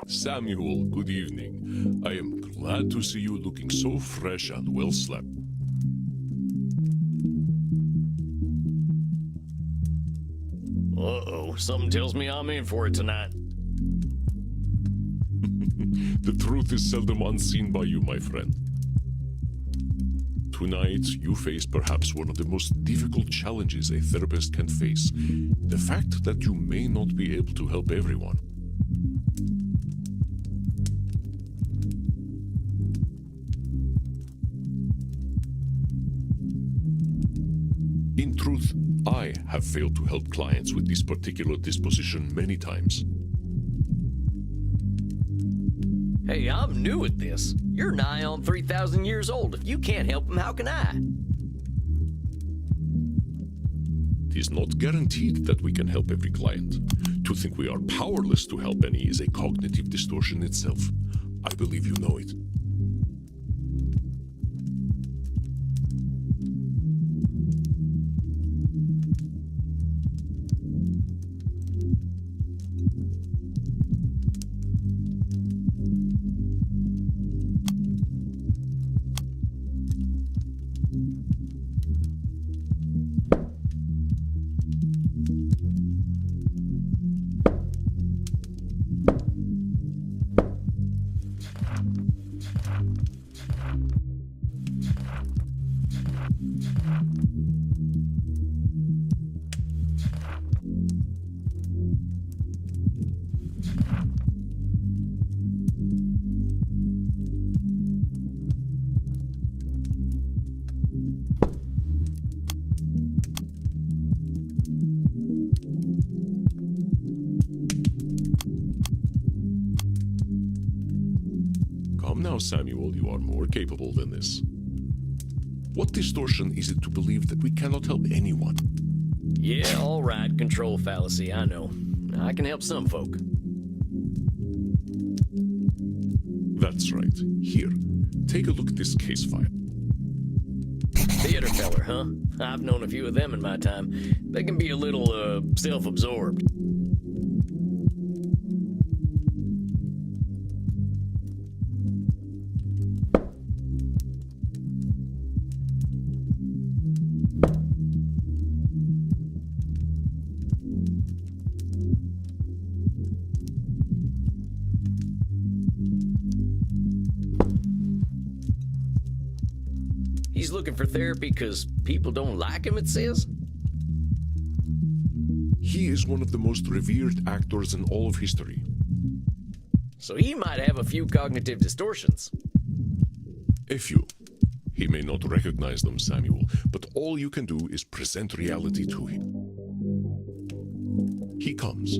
Samuel, good evening. I am glad to see you looking so fresh and well slept. Uh-oh, something tells me I'm in for it tonight. The truth is seldom unseen by you, my friend. Tonight, you face perhaps one of the most difficult challenges a therapist can face. The fact that you may not be able to help everyone. In truth, I have failed to help clients with this particular disposition many times. Hey, I'm new at this. You're nigh on 3,000 years old. If you can't help them, how can I? It is not guaranteed that we can help every client. To think we are powerless to help any is a cognitive distortion itself. I believe you know it. Come now, Samuel, you are more capable than this. What distortion is it to believe that we cannot help anyone? Yeah, all right, control fallacy, I know. I can help some folk. That's right. Here, take a look at this case file. Theater feller, huh? I've known a few of them in my time. They can be a little, self-absorbed. He's looking for therapy because people don't like him, it says? He is one of the most revered actors in all of history. So he might have a few cognitive distortions. A few. He may not recognize them, Samuel, but all you can do is present reality to him. He comes.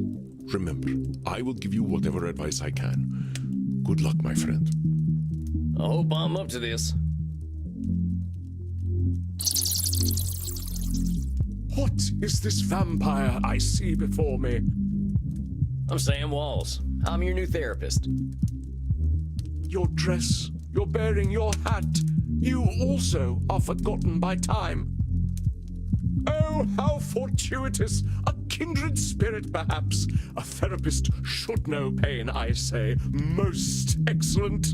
Remember, I will give you whatever advice I can. Good luck, my friend. I hope I'm up to this. What is this vampire I see before me? I'm Sam Walls. I'm your new therapist. Your dress, your bearing, your hat. You also are forgotten by time. Oh, how fortuitous! A kindred spirit, perhaps. A therapist should know pain, I say. Most excellent.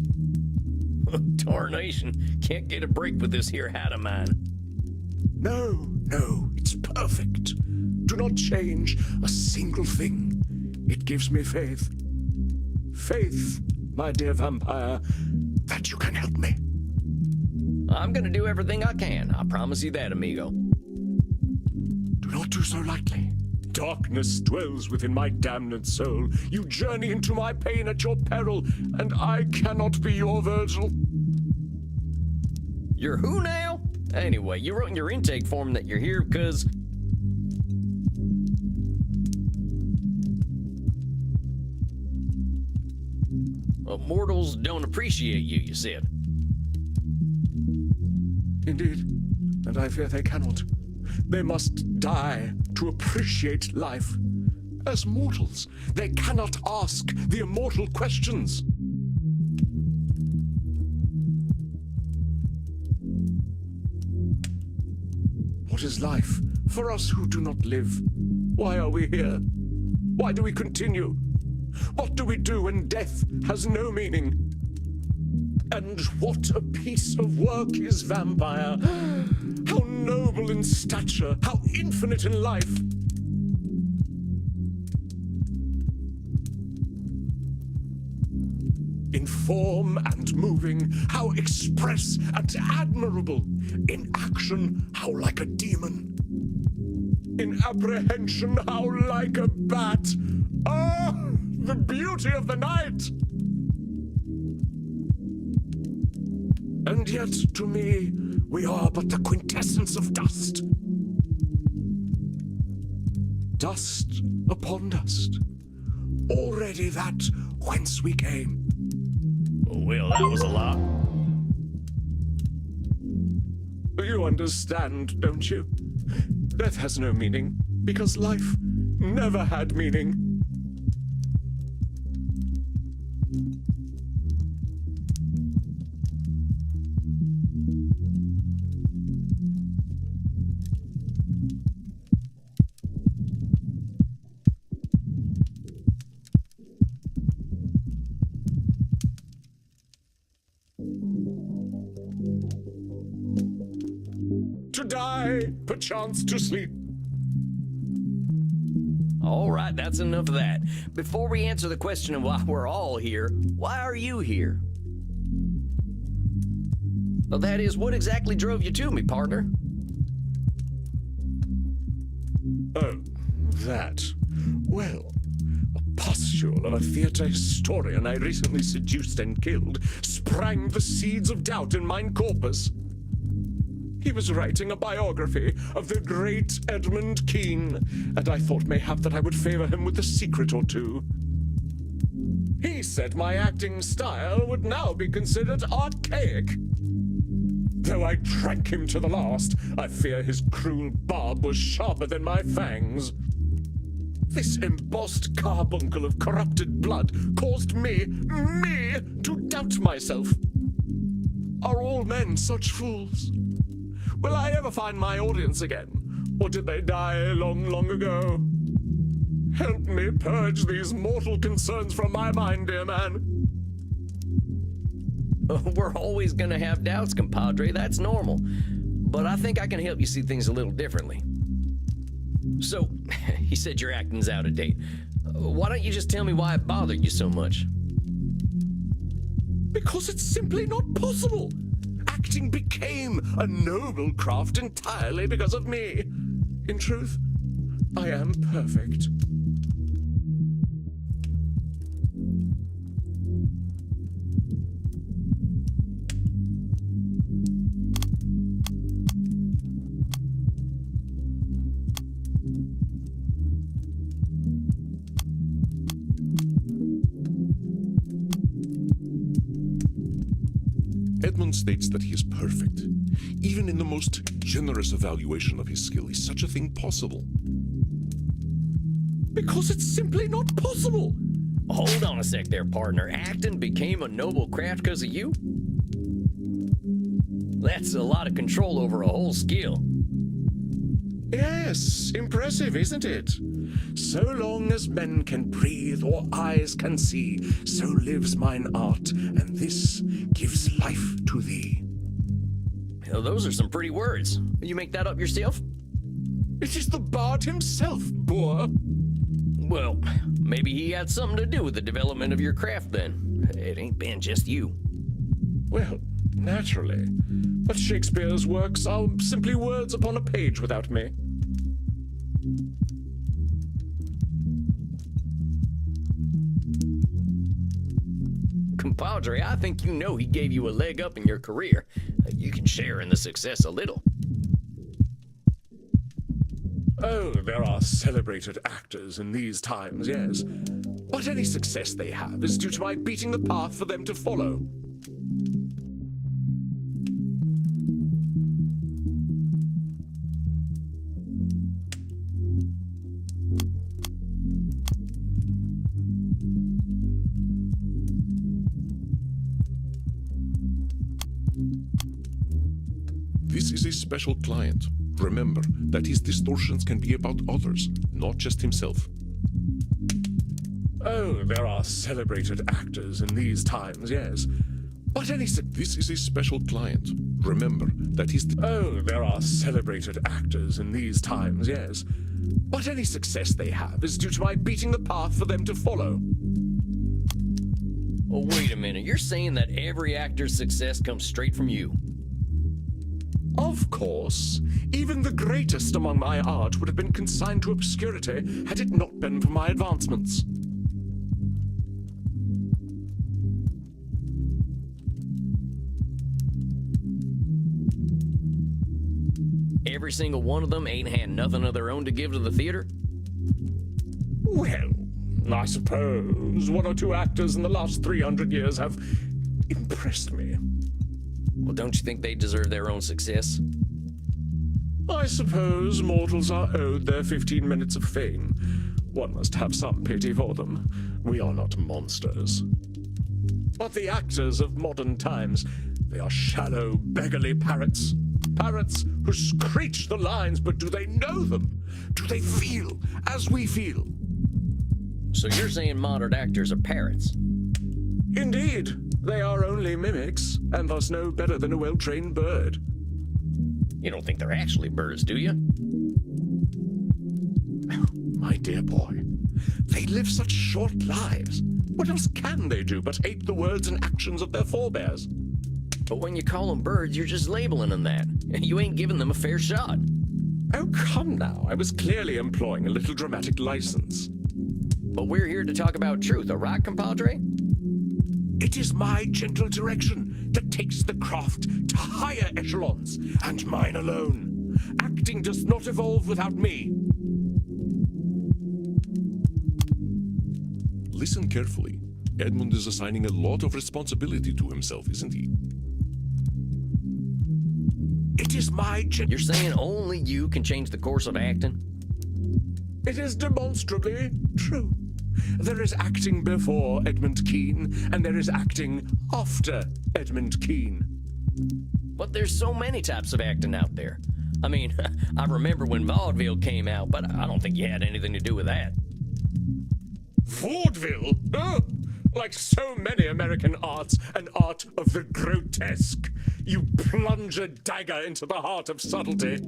Tarnation. Can't get a break with this here hat of mine. No, it's perfect. Do not change a single thing. It gives me faith. Faith, my dear vampire, that you can help me. I'm gonna do everything I can. I promise you that, amigo. Do not do so lightly. Darkness dwells within my damned soul. You journey into my pain at your peril, and I cannot be your Virgil. You're who now? Anyway, you wrote in your intake form that you're here because... mortals don't appreciate you, you said. Indeed, and I fear they cannot. They must die to appreciate life. As mortals, they cannot ask the immortal questions. What is life for us who do not live? Why are we here? Why do we continue? What do we do when death has no meaning? And what a piece of work is Vampire! How noble in stature, how infinite in life! In form and moving, how express and admirable. In action, how like a demon. In apprehension, how like a bat. Ah, the beauty of the night! And yet, to me, we are but the quintessence of dust. Dust upon dust. Already that whence we came. Well, that was a lot. You understand, don't you? Death has no meaning, because life never had meaning. To die, perchance to sleep. All right, that's enough of that. Before we answer the question of why we're all here, why are you here? Well, that is, what exactly drove you to me, partner? Oh, that. Well, a pustule of a theatre historian I recently seduced and killed sprang the seeds of doubt in mine corpus. He was writing a biography of the great Edmund Kean, and I thought mayhap that I would favor him with a secret or two. He said my acting style would now be considered archaic. Though I drank him to the last, I fear his cruel barb was sharper than my fangs. This embossed carbuncle of corrupted blood caused me to doubt myself. Are all men such fools? Will I ever find my audience again? Or did they die long, long ago? Help me purge these mortal concerns from my mind, dear man. We're always gonna have doubts, compadre. That's normal. But I think I can help you see things a little differently. So, he said your acting's out of date. Why don't you just tell me why it bothered you so much? Because it's simply not possible. Acting became a noble craft entirely because of me. In truth, I am perfect. Edmund states that he is perfect. Even in the most generous evaluation of his skill, is such a thing possible? Because it's simply not possible. Hold on a sec there, partner. Acting became a noble craft because of you? That's a lot of control over a whole skill. Yes, impressive, isn't it? So long as men can breathe or eyes can see, so lives mine art, and this gives life to thee. Well, those are some pretty words. You make that up yourself? It is the bard himself, boor. Well, maybe he had something to do with the development of your craft then. It ain't been just you. Well, naturally. But Shakespeare's works are simply words upon a page without me. Compadre, I think you know he gave you a leg up in your career. You can share in the success a little. Oh, there are celebrated actors in these times, yes. But any success they have is due to my beating the path for them to follow. This is a special client. Remember that his distortions can be about others, not just himself. Oh, there are celebrated actors in these times, yes. But This is a special client. Remember that he's the... Oh, there are celebrated actors in these times, yes. But any success they have is due to my beating the path for them to follow. Oh, wait a minute. You're saying that every actor's success comes straight from you? Of course. Even the greatest among my art would have been consigned to obscurity had it not been for my advancements. Every single one of them ain't had nothing of their own to give to the theater? Well, I suppose one or two actors in the last 300 years have impressed me. Well, don't you think they deserve their own success? I suppose mortals are owed their 15 minutes of fame. One must have some pity for them. We are not monsters. But the actors of modern times, they are shallow, beggarly parrots. Parrots who screech the lines, but do they know them? Do they feel as we feel? So you're saying modern actors are parrots? Indeed. They are only mimics, and thus no better than a well-trained bird. You don't think they're actually birds, do you? My dear boy, they live such short lives. What else can they do but ape the words and actions of their forebears? But when you call them birds, you're just labeling them that. You ain't giving them a fair shot. Oh, come now. I was clearly employing a little dramatic license. But we're here to talk about truth, all right, compadre? It is my gentle direction that takes the craft to higher echelons, and mine alone. Acting does not evolve without me. Listen carefully. Edmund is assigning a lot of responsibility to himself, isn't he? It is my You're saying only you can change the course of acting? It is demonstrably true. There is acting before Edmund Kean, and there is acting after Edmund Kean. But there's so many types of acting out there. I mean, I remember when vaudeville came out, but I don't think you had anything to do with that. Vaudeville? Oh, like so many American arts, an art of the grotesque. You plunge a dagger into the heart of subtlety.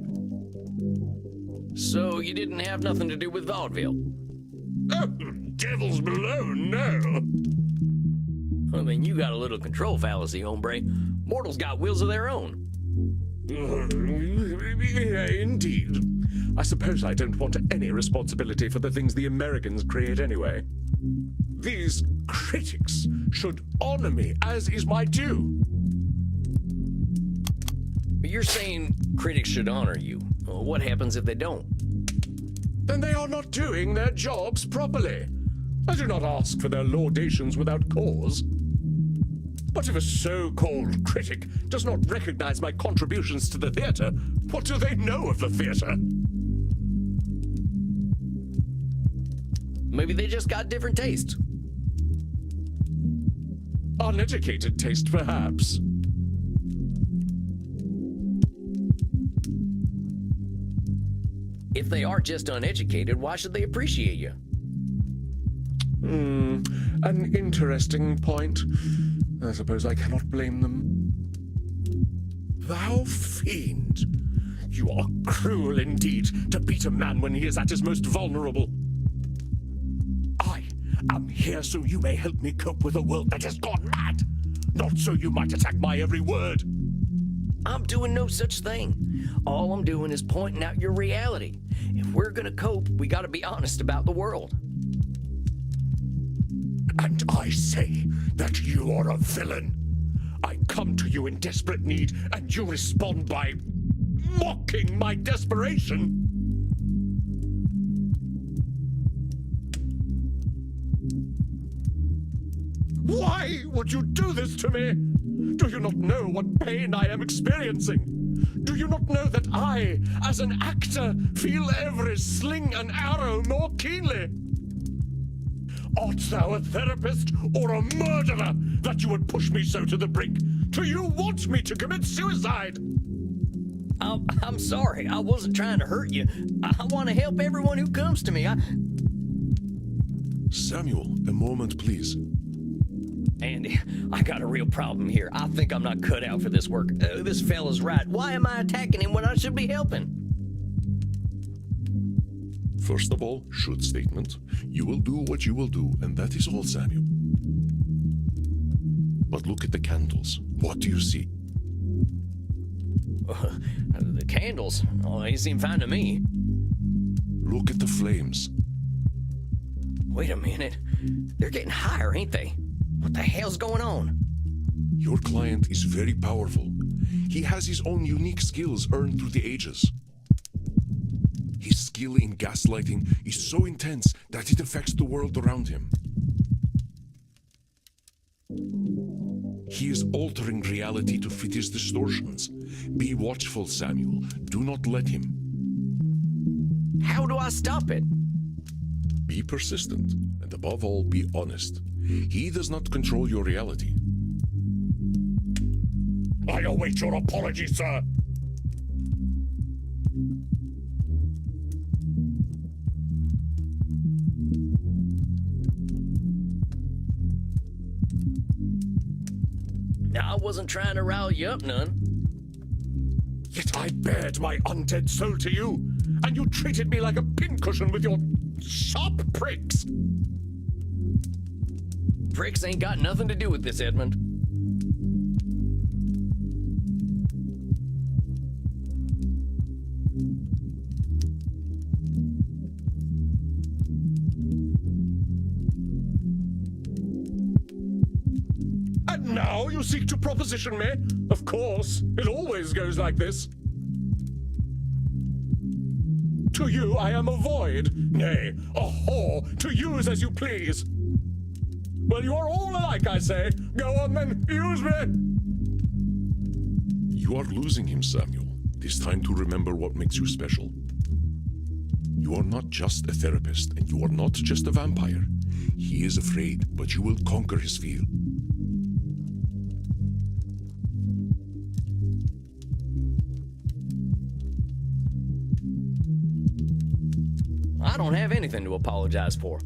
So you didn't have nothing to do with vaudeville? Oh, devils below, no. I mean, you got a little control fallacy, hombre. Mortals got wills of their own. Yeah, indeed. I suppose I don't want any responsibility for the things the Americans create anyway. These critics should honor me, as is my due. But you're saying critics should honor you. Well, what happens if they don't? Then they are not doing their jobs properly. I do not ask for their laudations without cause. But if a so-called critic does not recognize my contributions to the theater, what do they know of the theater? Maybe they just got different tastes. Uneducated taste, perhaps. If they are just uneducated, why should they appreciate you? An interesting point. I suppose I cannot blame them. Thou fiend! You are cruel indeed to beat a man when he is at his most vulnerable. I am here so you may help me cope with a world that has gone mad, not so you might attack my every word. I'm doing no such thing. All I'm doing is pointing out your reality. If we're gonna cope, we gotta be honest about the world. And I say that you are a villain. I come to you in desperate need, and you respond by mocking my desperation. Why would you do this to me? Do you not know what pain I am experiencing? Do you not know that I, as an actor, feel every sling and arrow more keenly? Art thou a therapist or a murderer that you would push me so to the brink? Do you want me to commit suicide? I'm sorry. I wasn't trying to hurt you. I want to help everyone who comes to me. Samuel, a moment, please. Andy, I got a real problem here. I think I'm not cut out for this work. This fella's right. Why am I attacking him when I should be helping? First of all, should statement. You will do what you will do, and that is all, Samuel. But look at the candles. What do you see? The candles? Oh, they seem fine to me. Look at the flames. Wait a minute. They're getting higher, ain't they? What the hell's going on? Your client is very powerful. He has his own unique skills earned through the ages. His skill in gaslighting is so intense that it affects the world around him. He is altering reality to fit his distortions. Be watchful, Samuel. Do not let him. How do I stop it? Be persistent, and above all, be honest. He does not control your reality. I await your apology, sir. I wasn't trying to rile you up none. Yet I bared my undead soul to you, and you treated me like a pincushion with your sharp pricks. Pricks ain't got nothing to do with this, Edmund. And now you seek to proposition me? Of course, it always goes like this. To you I am a void, nay, a whore, to use as you please. Well, you are all alike, I say. Go on then, use me. You are losing him, Samuel. It is time to remember what makes you special. You are not just a therapist, and you are not just a vampire. He is afraid, but you will conquer his fear. I don't have anything to apologize for.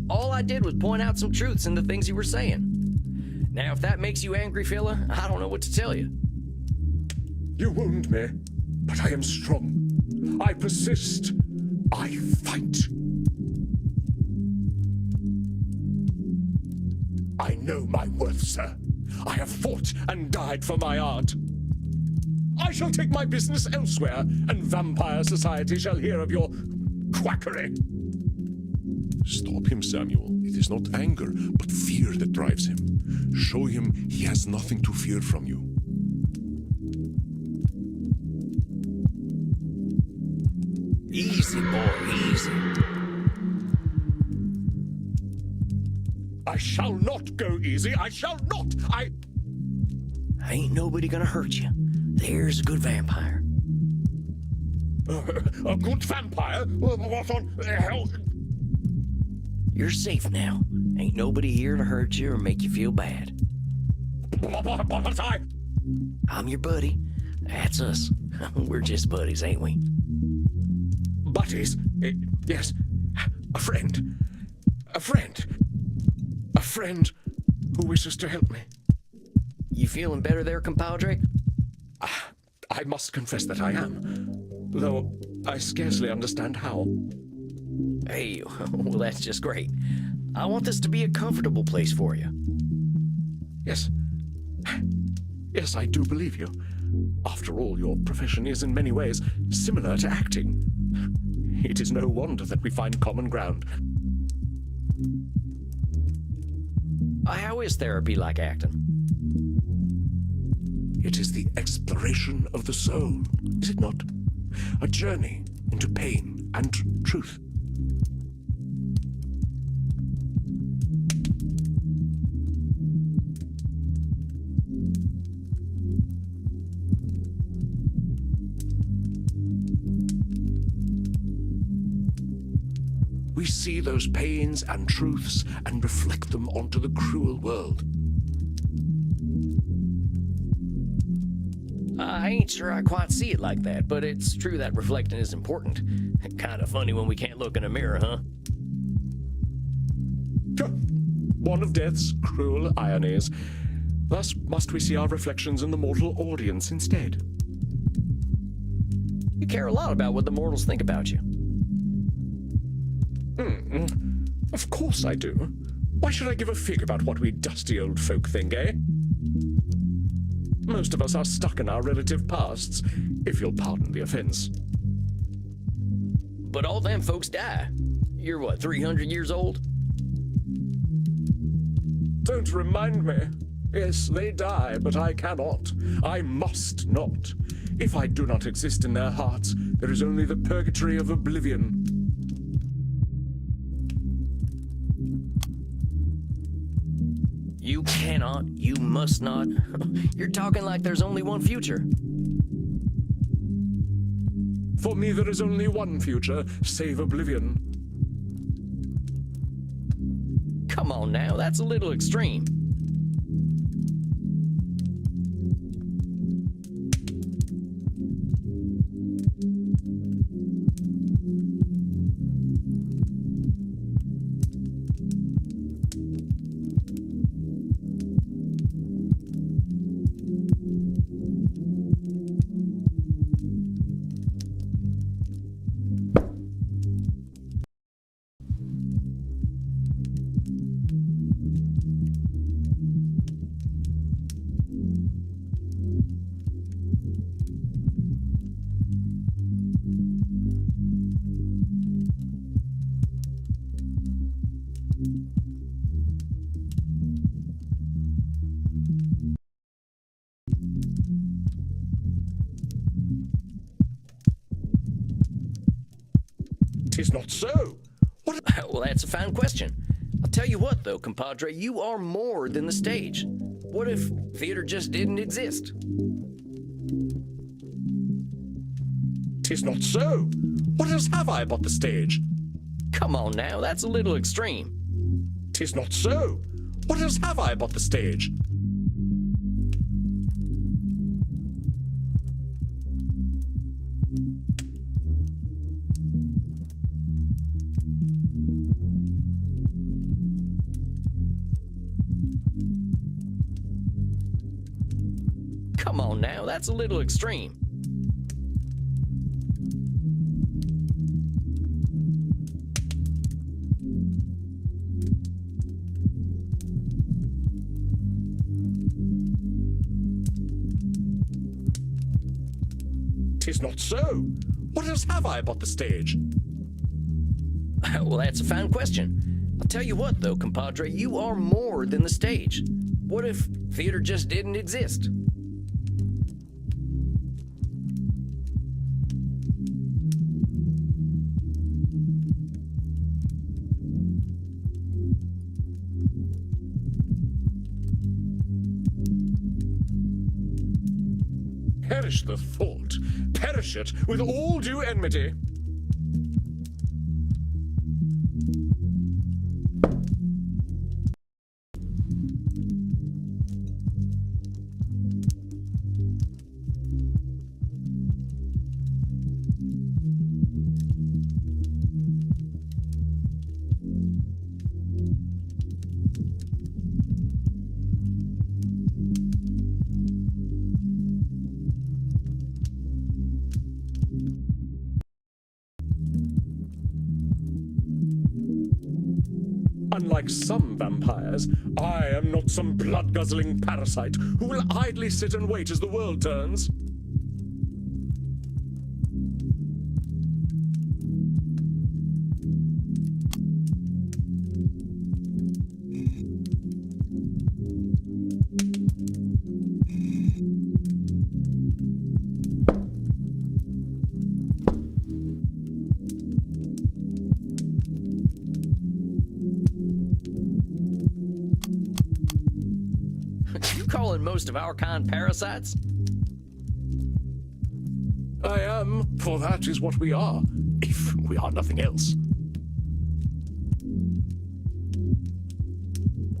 All I did was point out some truths in the things you were saying. Now, if that makes you angry, fella, I don't know what to tell you. You wound me, but I am strong. I persist. I fight. I know my worth, sir. I have fought and died for my art. I shall take my business elsewhere, and vampire society shall hear of your quackery. Stop him, Samuel. It is not anger, but fear that drives him. Show him he has nothing to fear from you. Easy, boy, easy. I shall not go easy. I shall not. Ain't nobody gonna hurt you. There's a good vampire. A good vampire? What on hell? You're safe now. Ain't nobody here to hurt you or make you feel bad. But I'm your buddy. That's us. We're just buddies, ain't we? buddies? Yes. A friend. A friend. A friend who wishes to help me. You feeling better there, compadre? I must confess that I am, though I scarcely understand how. Hey, well, that's just great. I want this to be a comfortable place for you. Yes. Yes, I do believe you. After all, your profession is in many ways similar to acting. It is no wonder that we find common ground. How is therapy like acting? It is the exploration of the soul, is it not? A journey into pain and truth. We see those pains and truths and reflect them onto the cruel world. I ain't sure I quite see it like that, but it's true that reflecting is important. Kind of funny when we can't look in a mirror, huh? One of death's cruel ironies. Thus must we see our reflections in the mortal audience instead. You care a lot about what the mortals think about you. Of course I do. Why should I give a fig about what we dusty old folk think, eh? Most of us are stuck in our relative pasts, if you'll pardon the offense. But all them folks die. You're what, 300 years old? Don't remind me. Yes, they die, but I cannot. I must not. If I do not exist in their hearts, there is only the purgatory of oblivion. You cannot, you must not. You're talking like there's only one future. For me, there is only one future, save oblivion. Come on now, that's a little extreme. Tis not so. What? Well, that's a fine question. I'll tell you what, though, compadre, you are more than the stage. What if theater just didn't exist? Tis not so. What else have I but the stage? Come on now, that's a little extreme. Tis not so. What else have I but the stage? Come on now, that's a little extreme. Tis not so. What else have I but the stage? Well, that's a fine question. I'll tell you what, though, compadre, you are more than the stage. What if theater just didn't exist? Perish the thought. Perish it with all due enmity. Unlike some vampires, I am not some blood-guzzling parasite who will idly sit and wait as the world turns. Calling most of our kind parasites? I am, for that is what we are, if we are nothing else.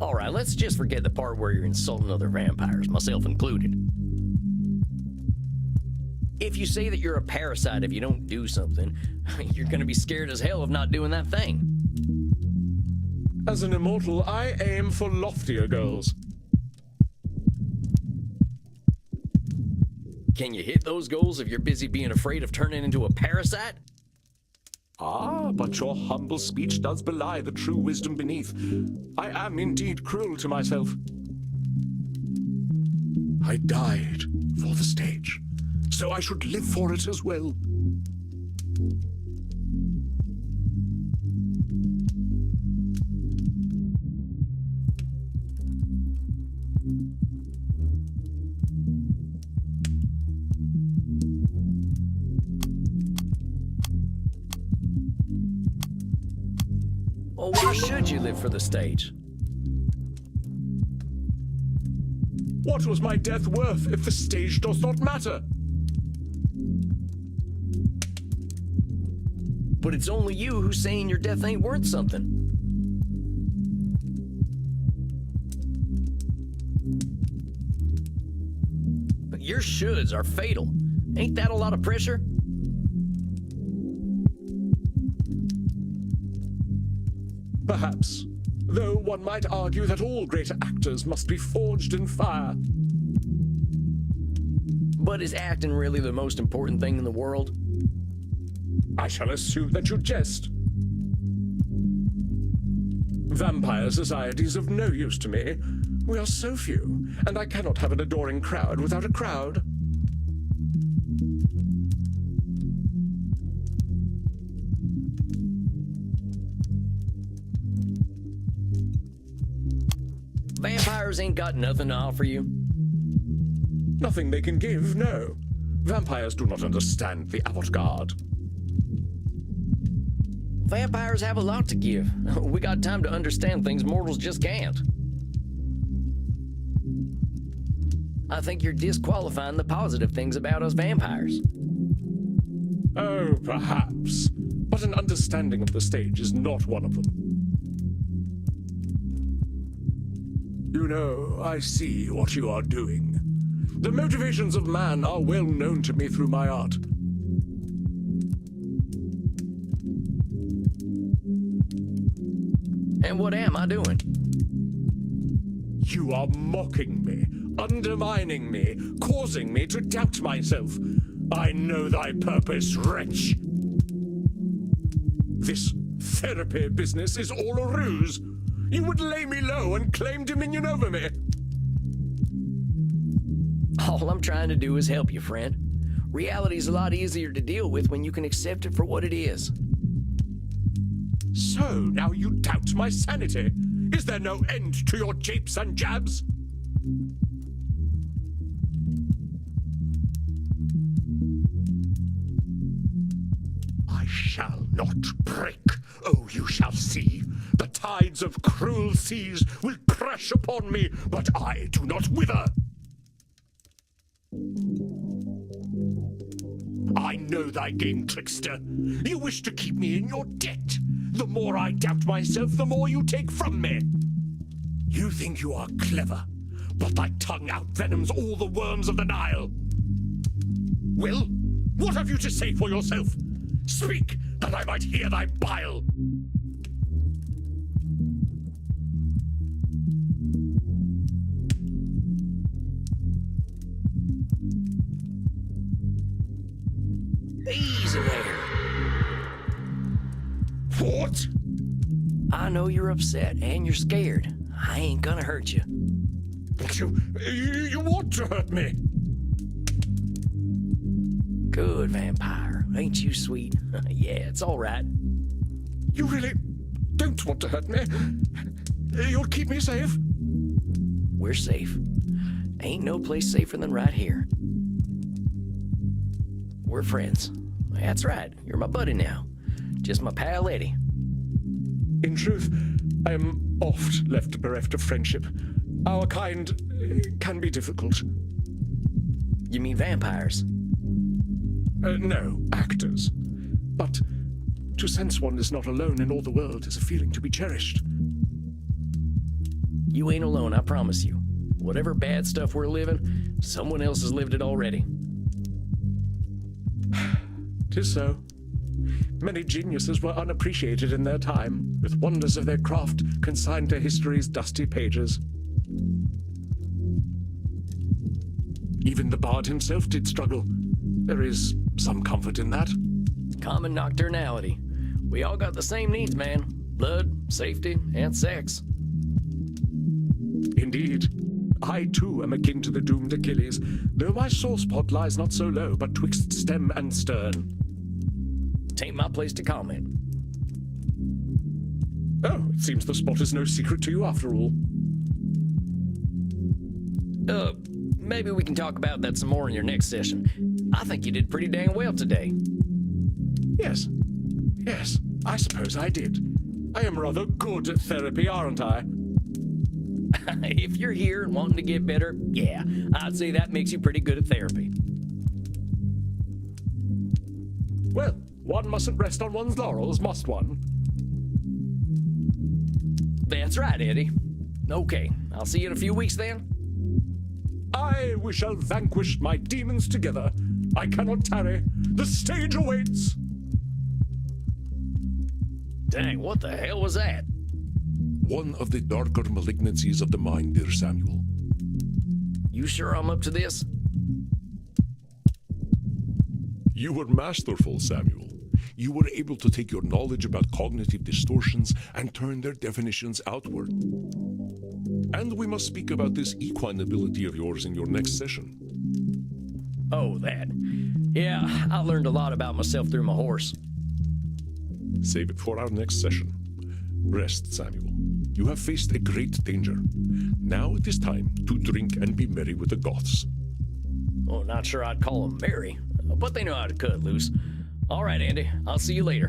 All right, let's just forget the part where you're insulting other vampires, myself included. If you say that you're a parasite if you don't do something, you're gonna be scared as hell of not doing that thing. As an immortal, I aim for loftier goals. Can you hit those goals if you're busy being afraid of turning into a parasite? Ah, but your humble speech does belie the true wisdom beneath. I am indeed cruel to myself. I died for the stage, so I should live for it as well. Well, why should you live for the stage? What was my death worth if the stage does not matter? But it's only you who's saying your death ain't worth something. But your shoulds are fatal. Ain't that a lot of pressure? Perhaps, though one might argue that all great actors must be forged in fire. But is acting really the most important thing in the world? I shall assume that you jest. Vampire society's of no use to me. We are so few, and I cannot have an adoring crowd without a crowd. Vampires ain't got nothing to offer you. Nothing they can give, no. Vampires do not understand the avant-garde. Vampires have a lot to give. We got time to understand things mortals just can't. I think you're disqualifying the positive things about us vampires. Oh, perhaps. But an understanding of the stage is not one of them. You know, I see what you are doing. The motivations of man are well known to me through my art. And what am I doing? You are mocking me, undermining me, causing me to doubt myself. I know thy purpose, wretch. This therapy business is all a ruse. You would lay me low and claim dominion over me. All I'm trying to do is help you, friend. Reality's a lot easier to deal with when you can accept it for what it is. So, now you doubt my sanity? Is there no end to your japes and jabs? I shall not break. Oh, you shall see. The tides of cruel seas will crash upon me, but I do not wither. I know thy game, trickster. You wish to keep me in your debt. The more I doubt myself, the more you take from me. You think you are clever, but thy tongue outvenoms all the worms of the Nile. Well, what have you to say for yourself? Speak, that I might hear thy bile. Easy there. What? I know you're upset and you're scared. I ain't gonna hurt you. But you want to hurt me. Good vampire. Ain't you sweet? Yeah, it's all right. You really don't want to hurt me. You'll keep me safe. We're safe. Ain't no place safer than right here. We're friends. That's right. You're my buddy now. Just my pal Eddie. In truth, I am oft left bereft of friendship. Our kind can be difficult. You mean vampires? No, actors. But to sense one is not alone in all the world is a feeling to be cherished. You ain't alone, I promise you. Whatever bad stuff we're living, someone else has lived it already. 'Tis so. Many geniuses were unappreciated in their time, with wonders of their craft consigned to history's dusty pages. Even the bard himself did struggle. There is some comfort in that. Common nocturnality. We all got the same needs, man. Blood, safety, and sex. Indeed. I too am akin to the doomed Achilles, though my sore spot lies not so low, but twixt stem and stern. Tain't my place to comment. Oh, it seems the spot is no secret to you after all. Maybe we can talk about that some more in your next session. I think you did pretty dang well today. Yes, I suppose I did. I am rather good at therapy, aren't I? If you're here and wanting to get better, yeah, I'd say that makes you pretty good at therapy. Well, one mustn't rest on one's laurels, must one? That's right, Eddie. Okay, I'll see you in a few weeks then. Aye, we shall vanquish my demons together. I cannot tarry. The stage awaits. Dang, what the hell was that? One of the darker malignancies of the mind, dear Samuel. You sure I'm up to this? You were masterful, Samuel. You were able to take your knowledge about cognitive distortions and turn their definitions outward. And we must speak about this equine ability of yours in your next session. Oh, that. Yeah, I learned a lot about myself through my horse. Save it for our next session. Rest, Samuel. You have faced a great danger. Now it is time to drink and be merry with the Goths. Oh, not sure I'd call them merry, but they know how to cut loose. All right, Andy, I'll see you later.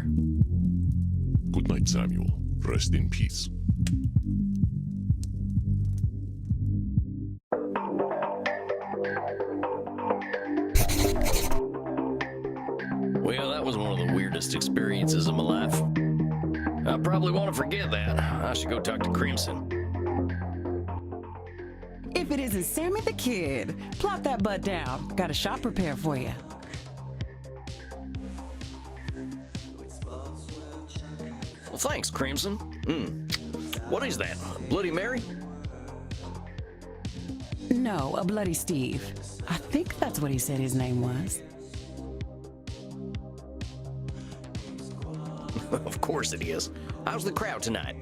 Good night, Samuel. Rest in peace. Well, that was one of the weirdest experiences of my life. I probably want to forget that. I should go talk to Crimson. If it isn't Sammy the Kid, plop that butt down. Got a shot prepared for you. Well, thanks, Crimson. What is that? A Bloody Mary? No, a Bloody Steve. I think that's what he said his name was. Of course it is. How's the crowd tonight?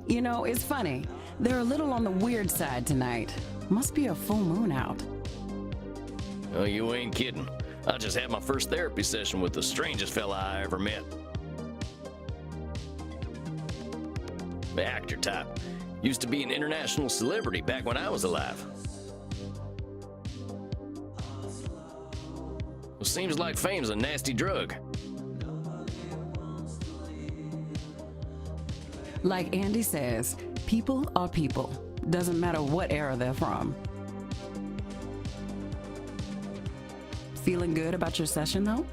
You know, it's funny. They're a little on the weird side tonight. Must be a full moon out. Oh, you ain't kidding. I just had my first therapy session with the strangest fella I ever met. The actor type. Used to be an international celebrity back when I was alive. Well, seems like fame's a nasty drug. Like Andy says, people are people. Doesn't matter what era they're from. Feeling good about your session, though?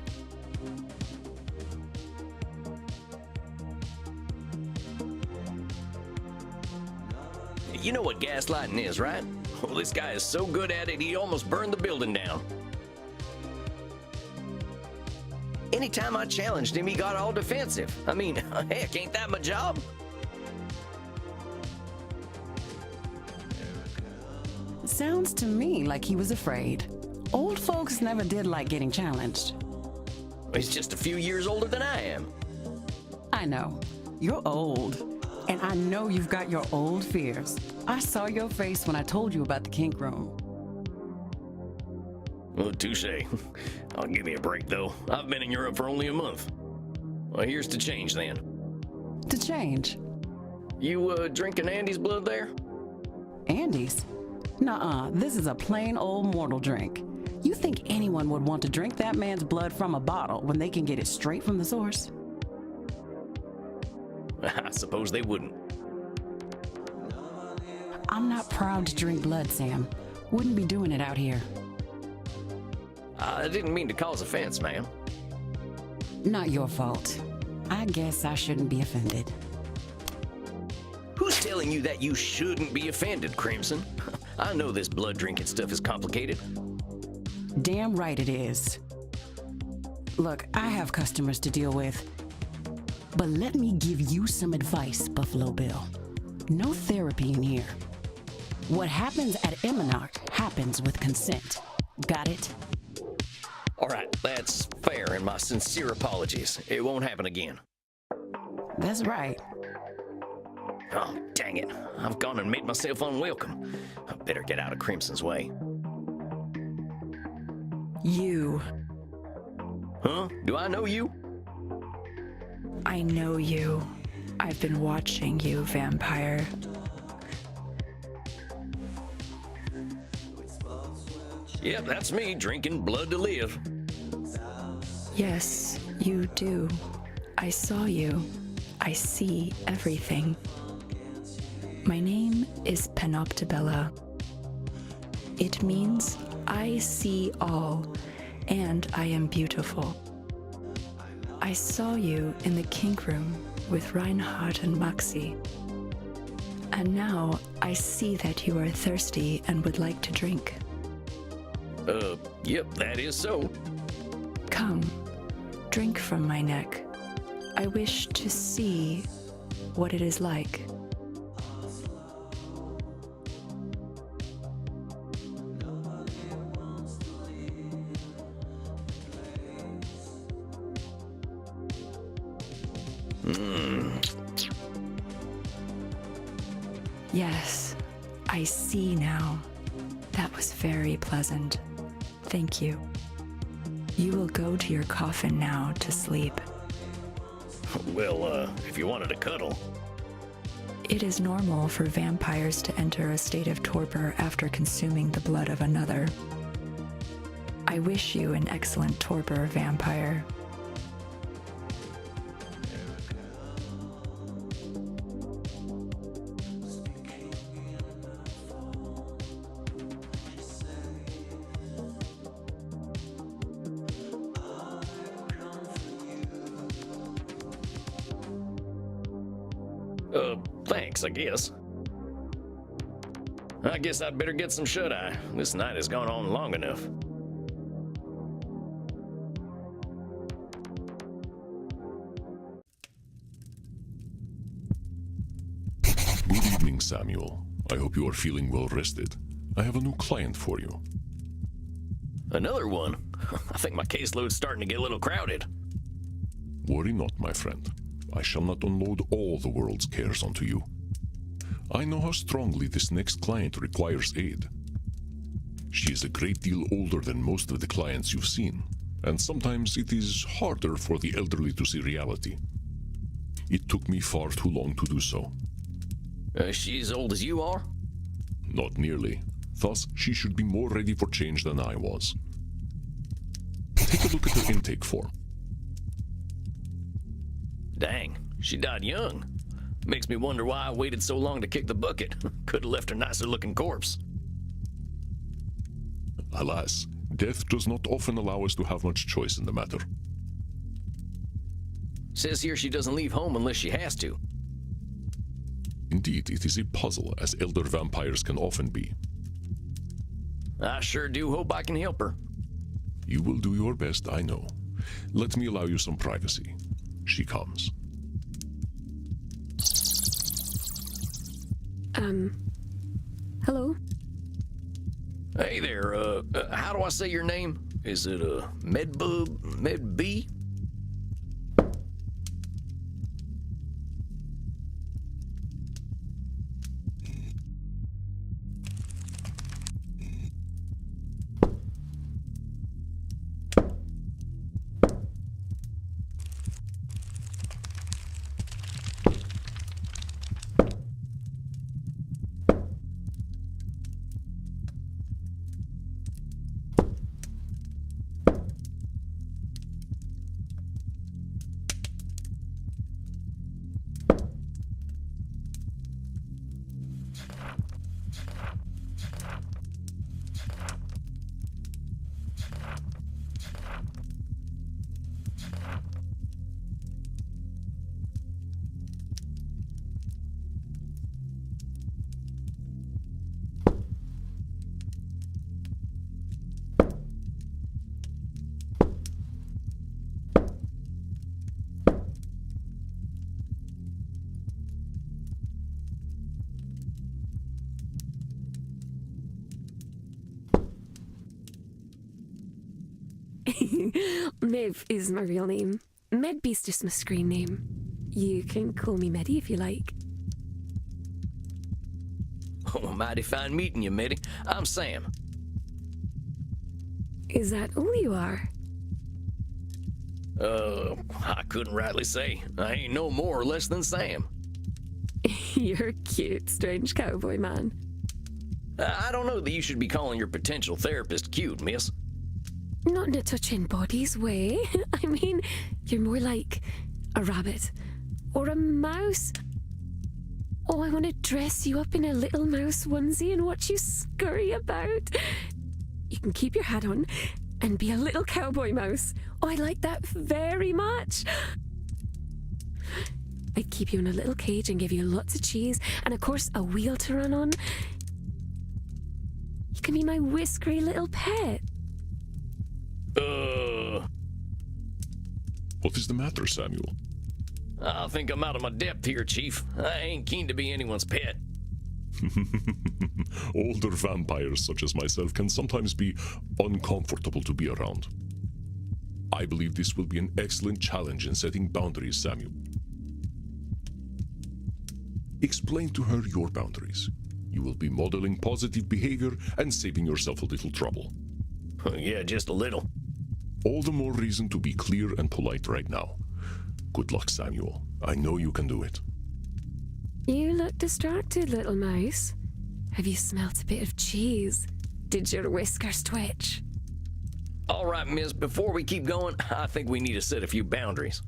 You know what gaslighting is, right? Well, this guy is so good at it, he almost burned the building down. Anytime I challenged him, he got all defensive. I mean, heck, ain't that my job? Sounds to me like he was afraid. Old folks never did like getting challenged. He's just a few years older than I am. I know. You're old. And I know you've got your old fears. I saw your face when I told you about the kink room. Well, touche. I'll give me a break, though. I've been in Europe for only a month. Well, here's to change, then. To change? You, drinking Andy's blood there? Andy's? Nuh-uh, this is a plain old mortal drink. You think anyone would want to drink that man's blood from a bottle when they can get it straight from the source? I suppose they wouldn't. I'm not proud to drink blood, Sam. Wouldn't be doing it out here. I didn't mean to cause offense, ma'am. Not your fault. I guess I shouldn't be offended. Who's telling you that you shouldn't be offended, Crimson? I know this blood drinking stuff is complicated. Damn right it is. Look, I have customers to deal with. But let me give you some advice, Buffalo Bill. No therapy in here. What happens at Eminarch happens with consent. Got it? All right, that's fair, and my sincere apologies. It won't happen again. That's right. Oh, dang it. I've gone and made myself unwelcome. I better get out of Crimson's way. You. Huh? Do I know you? I know you. I've been watching you, vampire. Yep, that's me, drinking blood to live. Yes, you do. I saw you. I see everything. My name is Panoptibella. It means I see all, and I am beautiful. I saw you in the kink room with Reinhardt and Maxi. And now I see that you are thirsty and would like to drink. Yep, that is so. Come, drink from my neck. I wish to see what it is like. Yes, I see now. That was very pleasant. Thank you. You will go to your coffin now to sleep. Well, if you wanted to cuddle. It is normal for vampires to enter a state of torpor after consuming the blood of another. I wish you an excellent torpor, vampire. Thanks, I guess. I guess I'd better get some shut-eye. This night has gone on long enough. Good evening, Samuel. I hope you are feeling well rested. I have a new client for you. Another one? I think my caseload's starting to get a little crowded. Worry not, my friend. I shall not unload all the world's cares onto you. I know how strongly this next client requires aid. She is a great deal older than most of the clients you've seen, and sometimes it is harder for the elderly to see reality. It took me far too long to do so. Is she as old as you are? Not nearly. Thus, she should be more ready for change than I was. Take a look at her intake form. Dang, she died young. Makes me wonder why I waited so long to kick the bucket. Could have left a nicer looking corpse. Alas, death does not often allow us to have much choice in the matter. Says here she doesn't leave home unless she has to. Indeed, it is a puzzle, as elder vampires can often be. I sure do hope I can help her. You will do your best, I know. Let me allow you some privacy. She comes. Hello? Hey there, how do I say your name? Is it, Medbub? Medb? Miv is my real name. Medby's just my screen name. You can call me Medi if you like. Oh, mighty fine meeting you, Mitty. I'm Sam. Is that all you are? I couldn't rightly say. I ain't no more or less than Sam. You're cute, strange cowboy man. I don't know that you should be calling your potential therapist cute, miss. Not in a touching bodies way. I mean, you're more like a rabbit or a mouse. Oh, I want to dress you up in a little mouse onesie and watch you scurry about. You can keep your hat on and be a little cowboy mouse. Oh, I like that very much. I'd keep you in a little cage and give you lots of cheese and, of course, a wheel to run on. You can be my whiskery little pet. What is the matter, Samuel? I think I'm out of my depth here, Chief. I ain't keen to be anyone's pet. Older vampires such as myself can sometimes be uncomfortable to be around. I believe this will be an excellent challenge in setting boundaries, Samuel. Explain to her your boundaries. You will be modeling positive behavior and saving yourself a little trouble. Yeah, just a little. All the more reason to be clear and polite right now. Good luck, Samuel. I know you can do it. You look distracted, little mouse. Have you smelt a bit of cheese? Did your whiskers twitch? All right, miss, before we keep going, I think we need to set a few boundaries.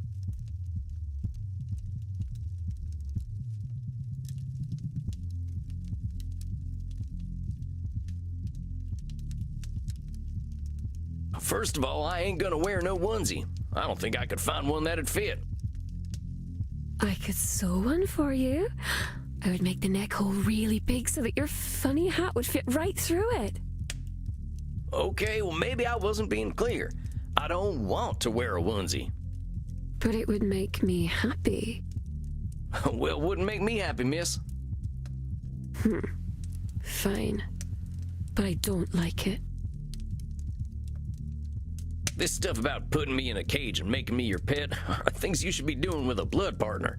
First of all, I ain't gonna wear no onesie. I don't think I could find one that'd fit. I could sew one for you. I would make the neck hole really big so that your funny hat would fit right through it. Okay, well, maybe I wasn't being clear. I don't want to wear a onesie. But it would make me happy. Well, wouldn't make me happy, miss. Fine. But I don't like it. This stuff about putting me in a cage and making me your pet are things you should be doing with a blood partner.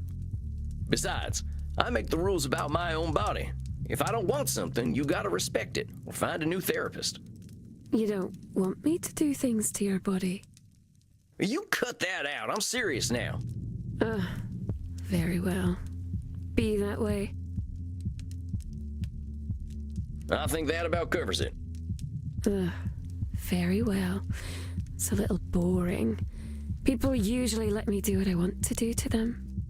Besides, I make the rules about my own body. If I don't want something, you gotta respect it or find a new therapist. You don't want me to do things to your body? You cut that out. I'm serious now. Very well. Be that way. I think that about covers it. Very well. It's a little boring. People usually let me do what I want to do to them.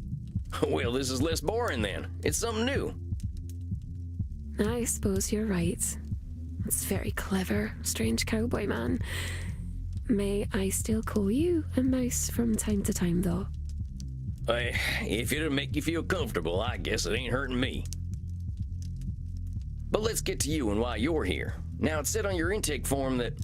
Well, this is less boring then. It's something new. I suppose you're right. It's very clever, strange cowboy man. May I still call you a mouse from time to time, though? If it'll make you feel comfortable, I guess it ain't hurting me. But let's get to you and why you're here. Now, it said on your intake form that...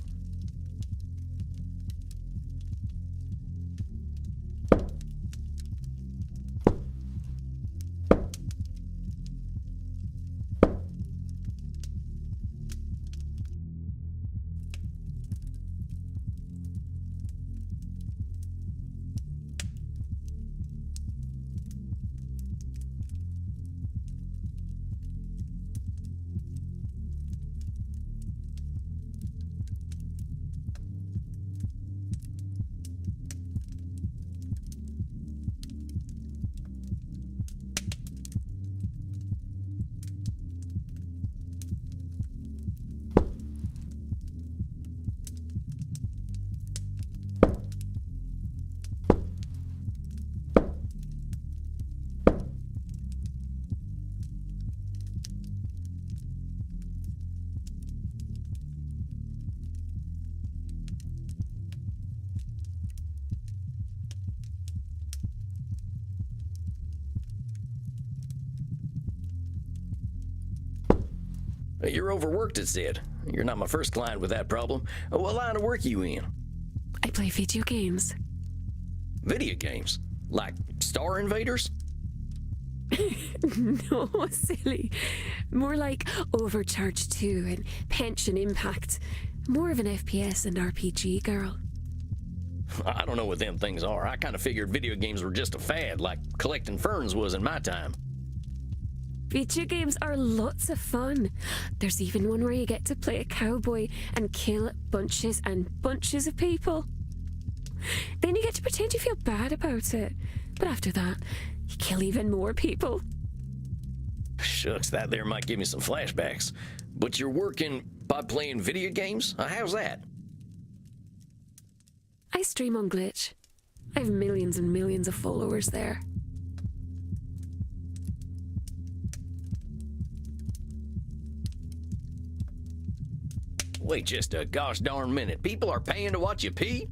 You're overworked, it said. You're not my first client with that problem. What line of work are you in? I play video games. Video games? Like Star Invaders? No, silly. More like Overcharge 2 and Pension Impact. More of an FPS and RPG girl. I don't know what them things are. I kind of figured video games were just a fad, like collecting ferns was in my time. Video games are lots of fun. There's even one where you get to play a cowboy and kill bunches and bunches of people. Then you get to pretend you feel bad about it. But after that, you kill even more people. Shucks, that there might give me some flashbacks. But you're working by playing video games? How's that? I stream on Glitch. I have millions and millions of followers there. Wait just a gosh darn minute. People are paying to watch you pee?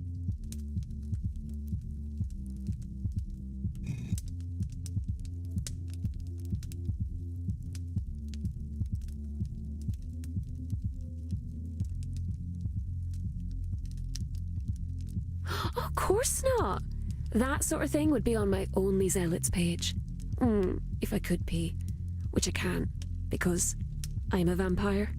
Of course not. That sort of thing would be on my Only Zealots page. If I could pee. Which I can't, because I'm a vampire.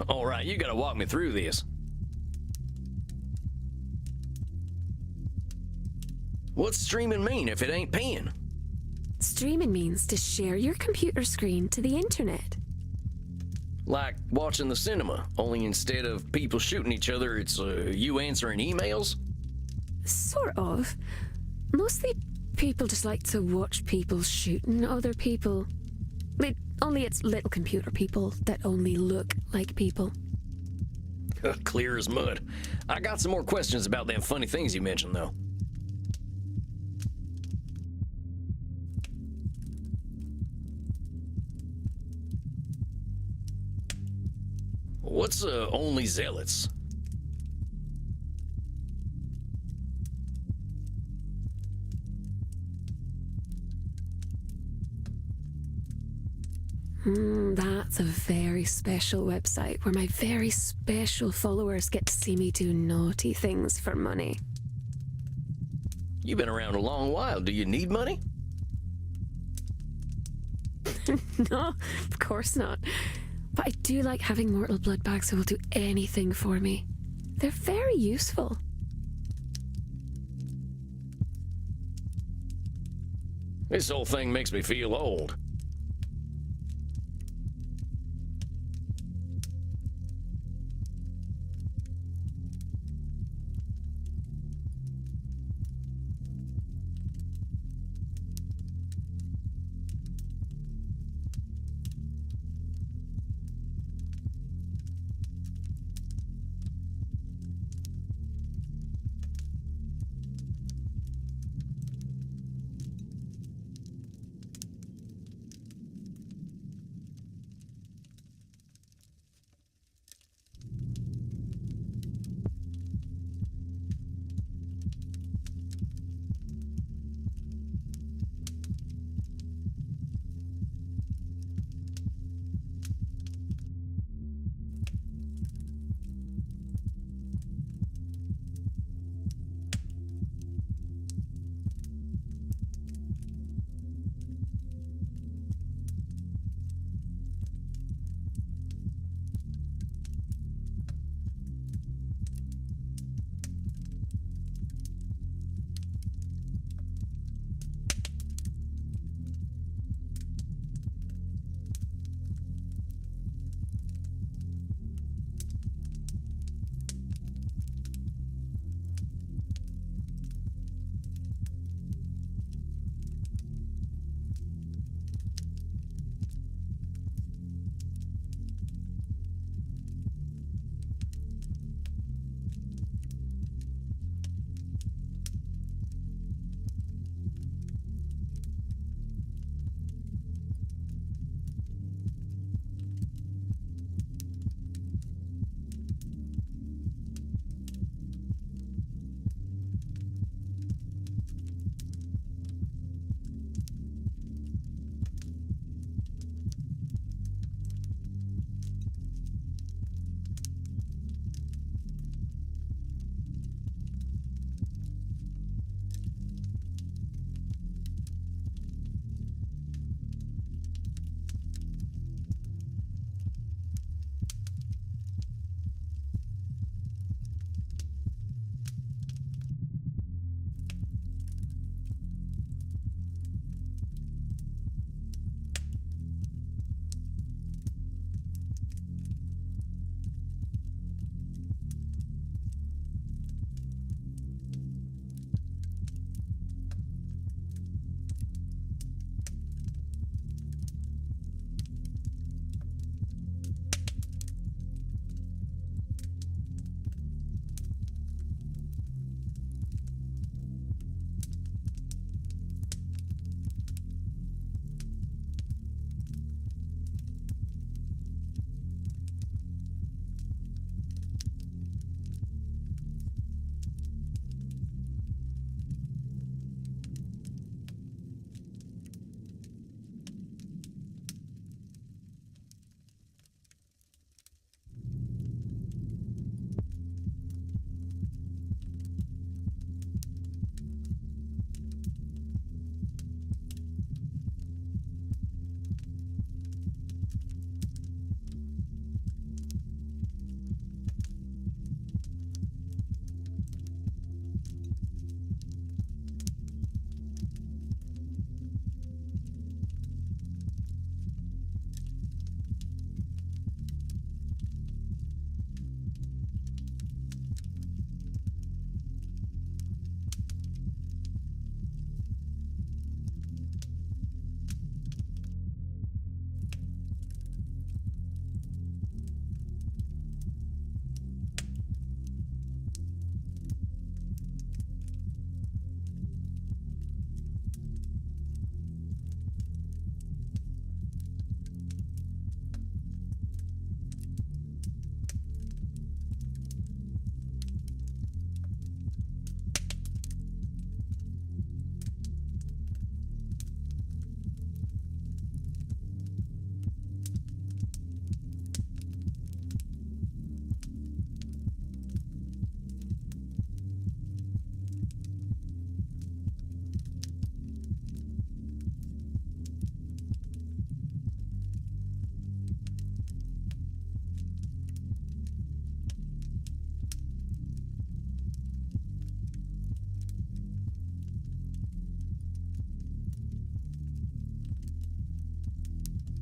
All right, you gotta walk me through this. What's streaming mean if it ain't peeing? Streaming means to share your computer screen to the internet. Like watching the cinema, only instead of people shooting each other, it's you answering emails? Sort of. Mostly people just like to watch people shooting other people. Only it's little computer people that only look like people. Clear as mud. I got some more questions about them funny things you mentioned, though. What's Only Zealots? That's a very special website where my very special followers get to see me do naughty things for money. You've been around a long while. Do you need money? No, of course not. But I do like having mortal blood bags who will do anything for me. They're very useful. This whole thing makes me feel old.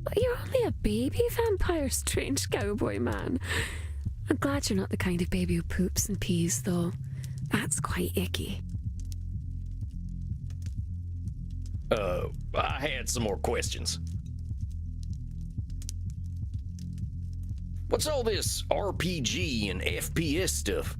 But you're only a baby vampire, strange cowboy man. I'm glad you're not the kind of baby who poops and pees, though. That's quite icky. I had some more questions. What's all this RPG and FPS stuff?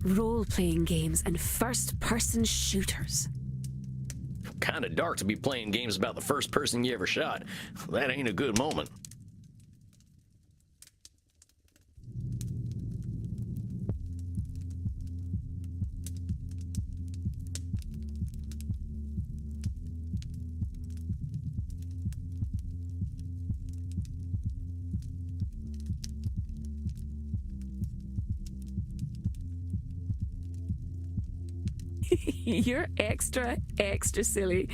Role-playing games and first-person shooters. Kinda dark to be playing games about the first person you ever shot. That ain't a good moment. You're extra silly.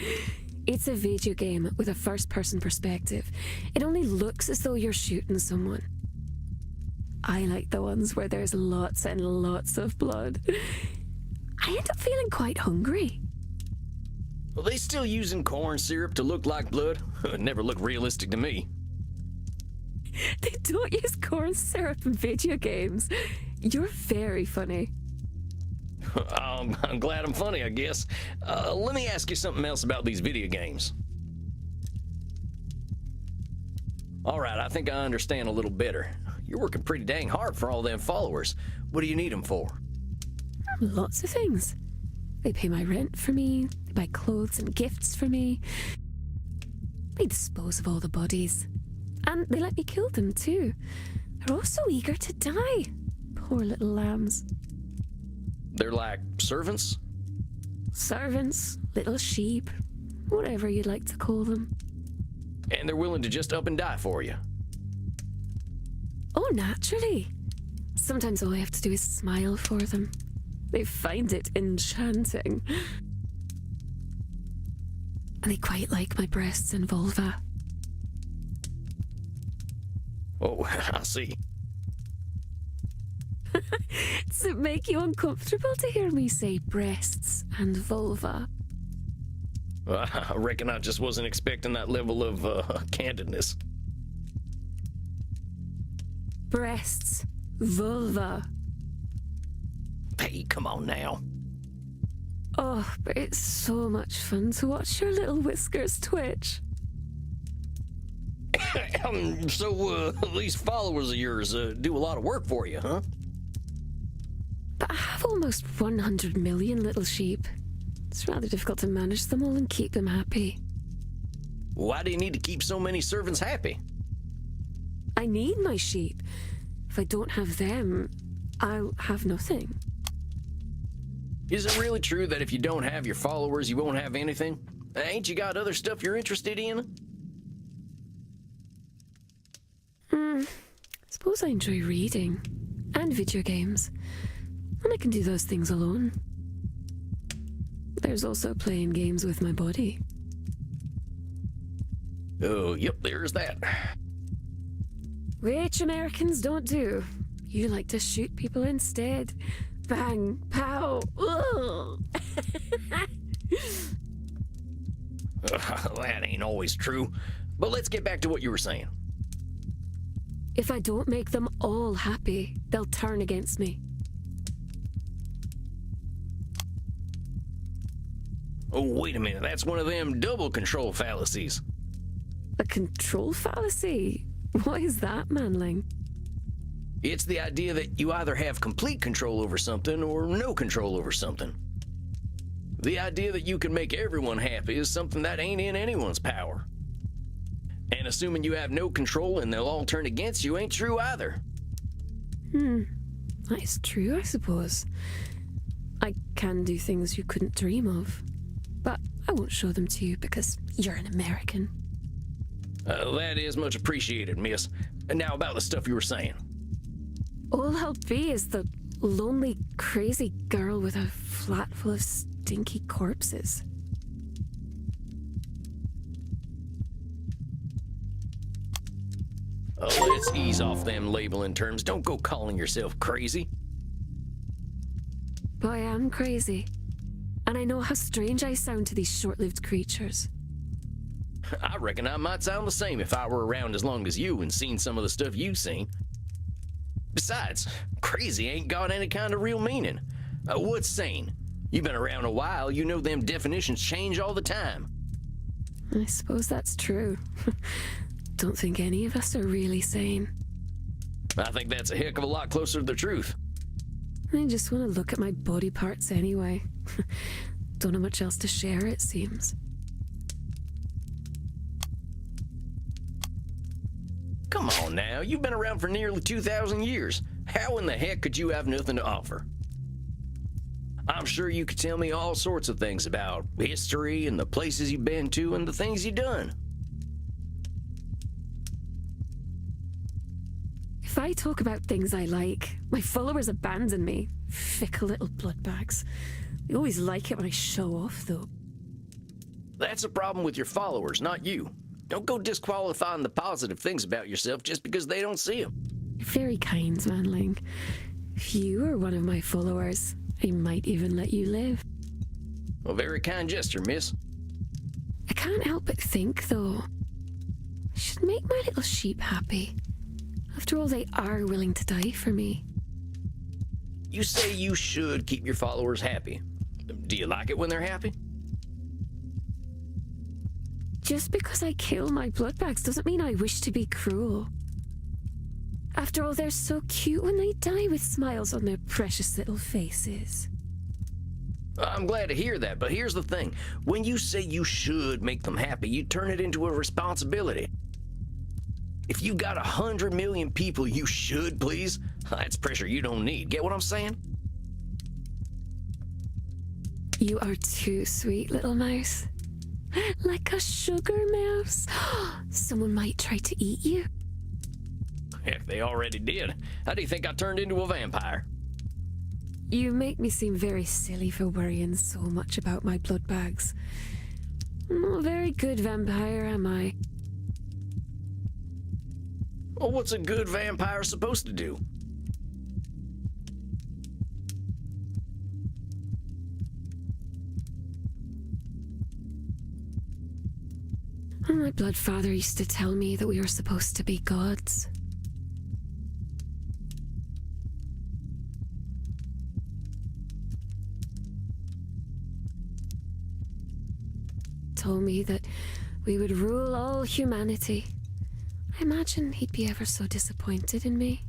It's a video game with a first-person perspective. It only looks as though you're shooting someone. I like the ones where there's lots and lots of blood. I end up feeling quite hungry. Are they still using corn syrup to look like blood? It never looked realistic to me. They don't use corn syrup in video games. You're very funny. I'm glad I'm funny, I guess. Let me ask you something else about these video games. Alright, I think I understand a little better. You're working pretty dang hard for all them followers. What do you need them for? Lots of things. They pay my rent for me, they buy clothes and gifts for me. They dispose of all the bodies. And they let me kill them too. They're all so eager to die. Poor little lambs. They're like servants? Servants, little sheep, whatever you'd like to call them. And they're willing to just up and die for you? Oh, naturally. Sometimes all I have to do is smile for them. They find it enchanting. And they quite like my breasts and vulva. Oh, I see. Does it make you uncomfortable to hear me say breasts and vulva? I reckon I just wasn't expecting that level of candidness. Breasts, vulva. Hey, come on now. Oh, but it's so much fun to watch your little whiskers twitch. So, these followers of yours do a lot of work for you, huh? But I have almost 100 million little sheep. It's rather difficult to manage them all and keep them happy. Why do you need to keep so many servants happy? I need my sheep. If I don't have them, I'll have nothing. Is it really true that if you don't have your followers, you won't have anything? Ain't you got other stuff you're interested in? Suppose I enjoy reading and video games, and I can do those things alone. There's also playing games with my body. Oh, yep, there's that. Which Americans don't do. You like to shoot people instead. Bang, pow, ugh. That ain't always true. But let's get back to what you were saying. If I don't make them all happy, they'll turn against me. Oh, wait a minute. That's one of them double control fallacies. A control fallacy? What is that, manling? It's the idea that you either have complete control over something or no control over something. The idea that you can make everyone happy is something that ain't in anyone's power. And assuming you have no control and they'll all turn against you ain't true either. That is true, I suppose. I can do things you couldn't dream of. But I won't show them to you because you're an American. That is much appreciated, miss. And now about the stuff you were saying. All I'll be is the lonely, crazy girl with a flat full of stinky corpses. Oh, let's ease off them labeling terms. Don't go calling yourself crazy. But I am crazy. And I know how strange I sound to these short-lived creatures. I reckon I might sound the same if I were around as long as you and seen some of the stuff you've seen. Besides, crazy ain't got any kind of real meaning. What's sane? You've been around a while, you know them definitions change all the time. I suppose that's true. Don't think any of us are really sane. I think that's a heck of a lot closer to the truth. I just want to look at my body parts anyway. Don't have much else to share, it seems. Come on now, you've been around for nearly 2,000 years. How in the heck could you have nothing to offer? I'm sure you could tell me all sorts of things about history and the places you've been to and the things you've done. If I talk about things I like, my followers abandon me. Fickle little bloodbags. They always like it when I show off, though. That's a problem with your followers, not you. Don't go disqualifying the positive things about yourself just because they don't see them. You're very kind, Manling. If you were one of my followers, I might even let you live. A very kind gesture, miss. I can't help but think, though, I should make my little sheep happy. After all, they are willing to die for me. You say you should keep your followers happy. Do you like it when they're happy? Just because I kill my bloodbags doesn't mean I wish to be cruel. After all, they're so cute when they die with smiles on their precious little faces. I'm glad to hear that, but here's the thing. When you say you should make them happy, you turn it into a responsibility. If you got 100 million people you should please, that's pressure you don't need. Get what I'm saying? You are too sweet, little mouse. Like a sugar mouse. Someone might try to eat you. Heck, they already did. How do you think I turned into a vampire? You make me seem very silly for worrying so much about my blood bags. I'm not a very good vampire, am I? Well, what's a good vampire supposed to do? My blood father used to tell me that we were supposed to be gods. Told me that we would rule all humanity. I imagine he'd be ever so disappointed in me.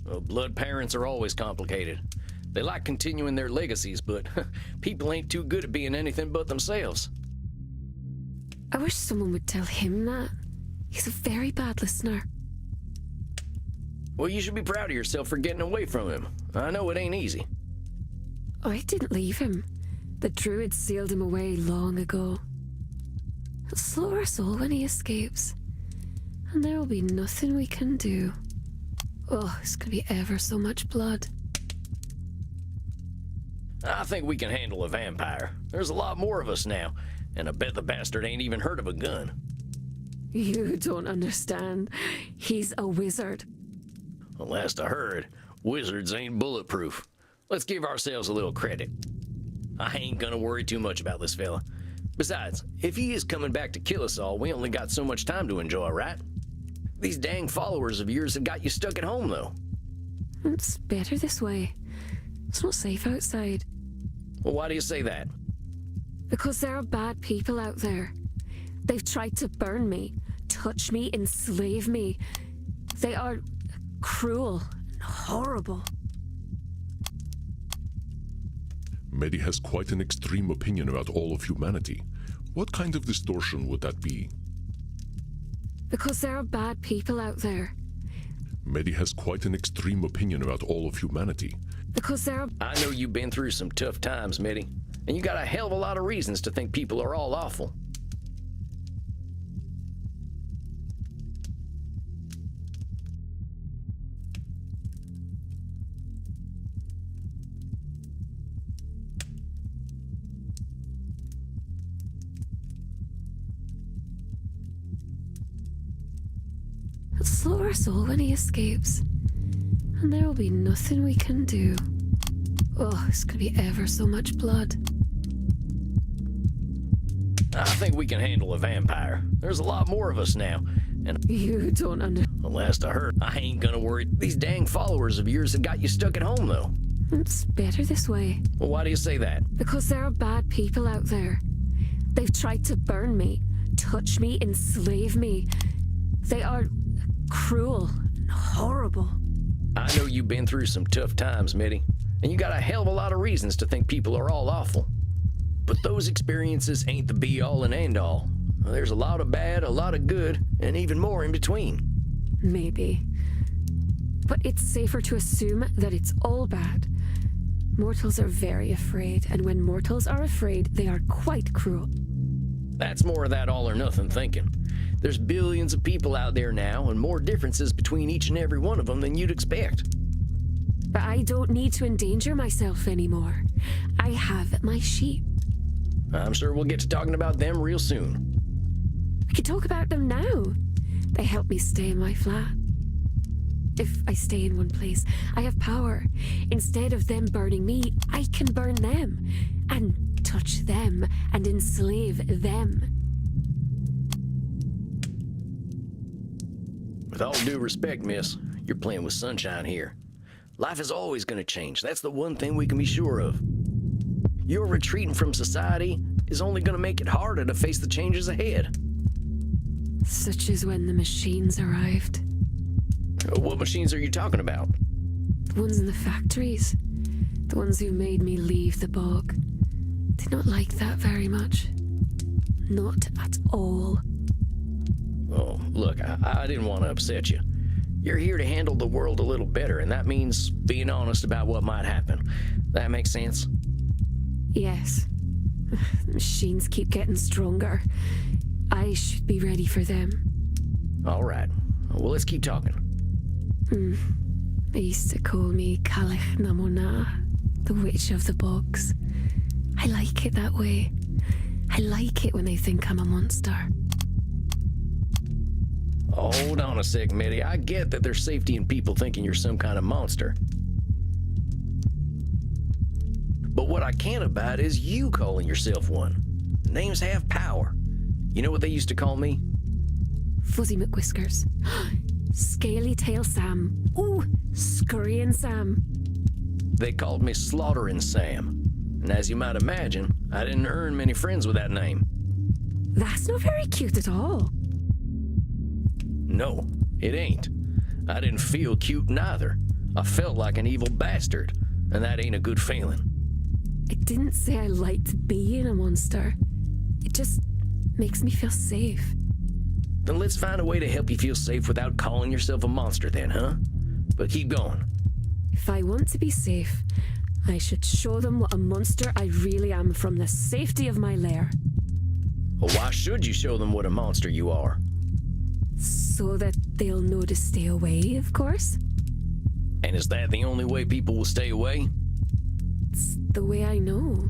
Well, blood parents are always complicated. They like continuing their legacies, but people ain't too good at being anything but themselves. I wish someone would tell him that. He's a very bad listener. Well, you should be proud of yourself for getting away from him. I know it ain't easy. I didn't leave him. The druid sealed him away long ago. He'll slaughter us all when he escapes. And there will be nothing we can do. Oh, it's gonna be ever so much blood. I think we can handle a vampire. There's a lot more of us now, and I bet the bastard ain't even heard of a gun. You don't understand. He's a wizard. Well, last I heard, wizards ain't bulletproof. Let's give ourselves a little credit. I ain't gonna worry too much about this fella. Besides, if he is coming back to kill us all, we only got so much time to enjoy, right? These dang followers of yours have got you stuck at home, though. It's better this way. It's not safe outside. Well, why do you say that? Because there are bad people out there. They've tried to burn me, touch me, enslave me. They are cruel and horrible. Medi has quite an extreme opinion about all of humanity. What kind of distortion would that be? Because there are bad people out there. Medi has quite an extreme opinion about all of humanity. Because there are. I know you've been through some tough times, Mitty, and you got a hell of a lot of reasons to think people are all awful. He'll slow our soul when he escapes. And there will be nothing we can do. Oh, it's gonna be ever so much blood. I think we can handle a vampire. There's a lot more of us now, and You don't under. the last I heard, I ain't gonna worry. These dang followers of yours have got you stuck at home, though. It's better this way. Well, why do you say that? Because there are bad people out there. They've tried to burn me, touch me, enslave me. They are cruel and horrible. I know you've been through some tough times, Mitty, and you got a hell of a lot of reasons to think people are all awful. But those experiences ain't the be-all and end-all. There's a lot of bad, a lot of good, and even more in between. Maybe. But it's safer to assume that it's all bad. Mortals are very afraid, and when mortals are afraid, they are quite cruel. That's more of that all-or-nothing thinking. There's billions of people out there now, and more differences between each and every one of them than you'd expect. But I don't need to endanger myself anymore. I have my sheep. I'm sure we'll get to talking about them real soon. I can talk about them now. They help me stay in my flat. If I stay in one place, I have power. Instead of them burning me, I can burn them and touch them and enslave them. With all due respect, miss, you're playing with sunshine here. Life is always going to change. That's the one thing we can be sure of. Your retreating from society is only going to make it harder to face the changes ahead. Such as when the machines arrived. What machines are you talking about? The ones in the factories. The ones who made me leave the bog. Did not like that very much. Not at all. Oh, look, I didn't want to upset you. You're here to handle the world a little better, and that means being honest about what might happen. That makes sense? Yes. The machines keep getting stronger. I should be ready for them. All right. Well, let's keep talking. They used to call me Calich Namona, the witch of the bogs. I like it that way. I like it when they think I'm a monster. Hold on a sec, Mitty. I get that there's safety in people thinking you're some kind of monster. But what I can't abide is you calling yourself one. Names have power. You know what they used to call me? Fuzzy McWhiskers. Scaly Tail Sam. Ooh, Scurrying Sam. They called me Slaughterin' Sam. And as you might imagine, I didn't earn many friends with that name. That's not very cute at all. No, it ain't. I didn't feel cute neither. I felt like an evil bastard, and that ain't a good feeling. I didn't say I liked being a monster. It just makes me feel safe. Then let's find a way to help you feel safe without calling yourself a monster then, huh? But keep going. If I want to be safe, I should show them what a monster I really am from the safety of my lair. Well, why should you show them what a monster you are? So that they'll know to stay away, of course. And is that the only way people will stay away? It's the way I know.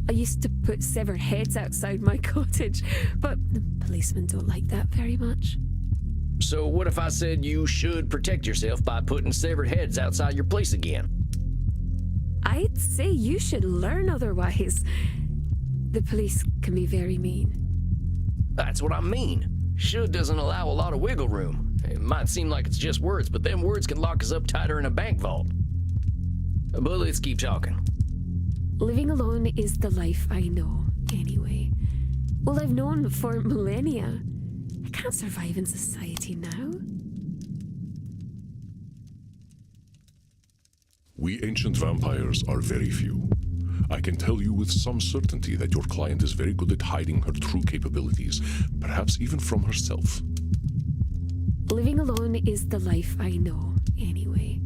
I used to put severed heads outside my cottage, but the policemen don't like that very much. So what if I said you should protect yourself by putting severed heads outside your place again? I'd say you should learn otherwise. The police can be very mean. That's what I mean. Should doesn't allow a lot of wiggle room. It might seem like it's just words, but them words can lock us up tighter in a bank vault. But let's keep talking. Living alone is the life I know, anyway. Well, I've known for millennia. I can't survive in society now. We ancient vampires are very few. I can tell you with some certainty that your client is very good at hiding her true capabilities, perhaps even from herself. Living alone is the life I know, anyway.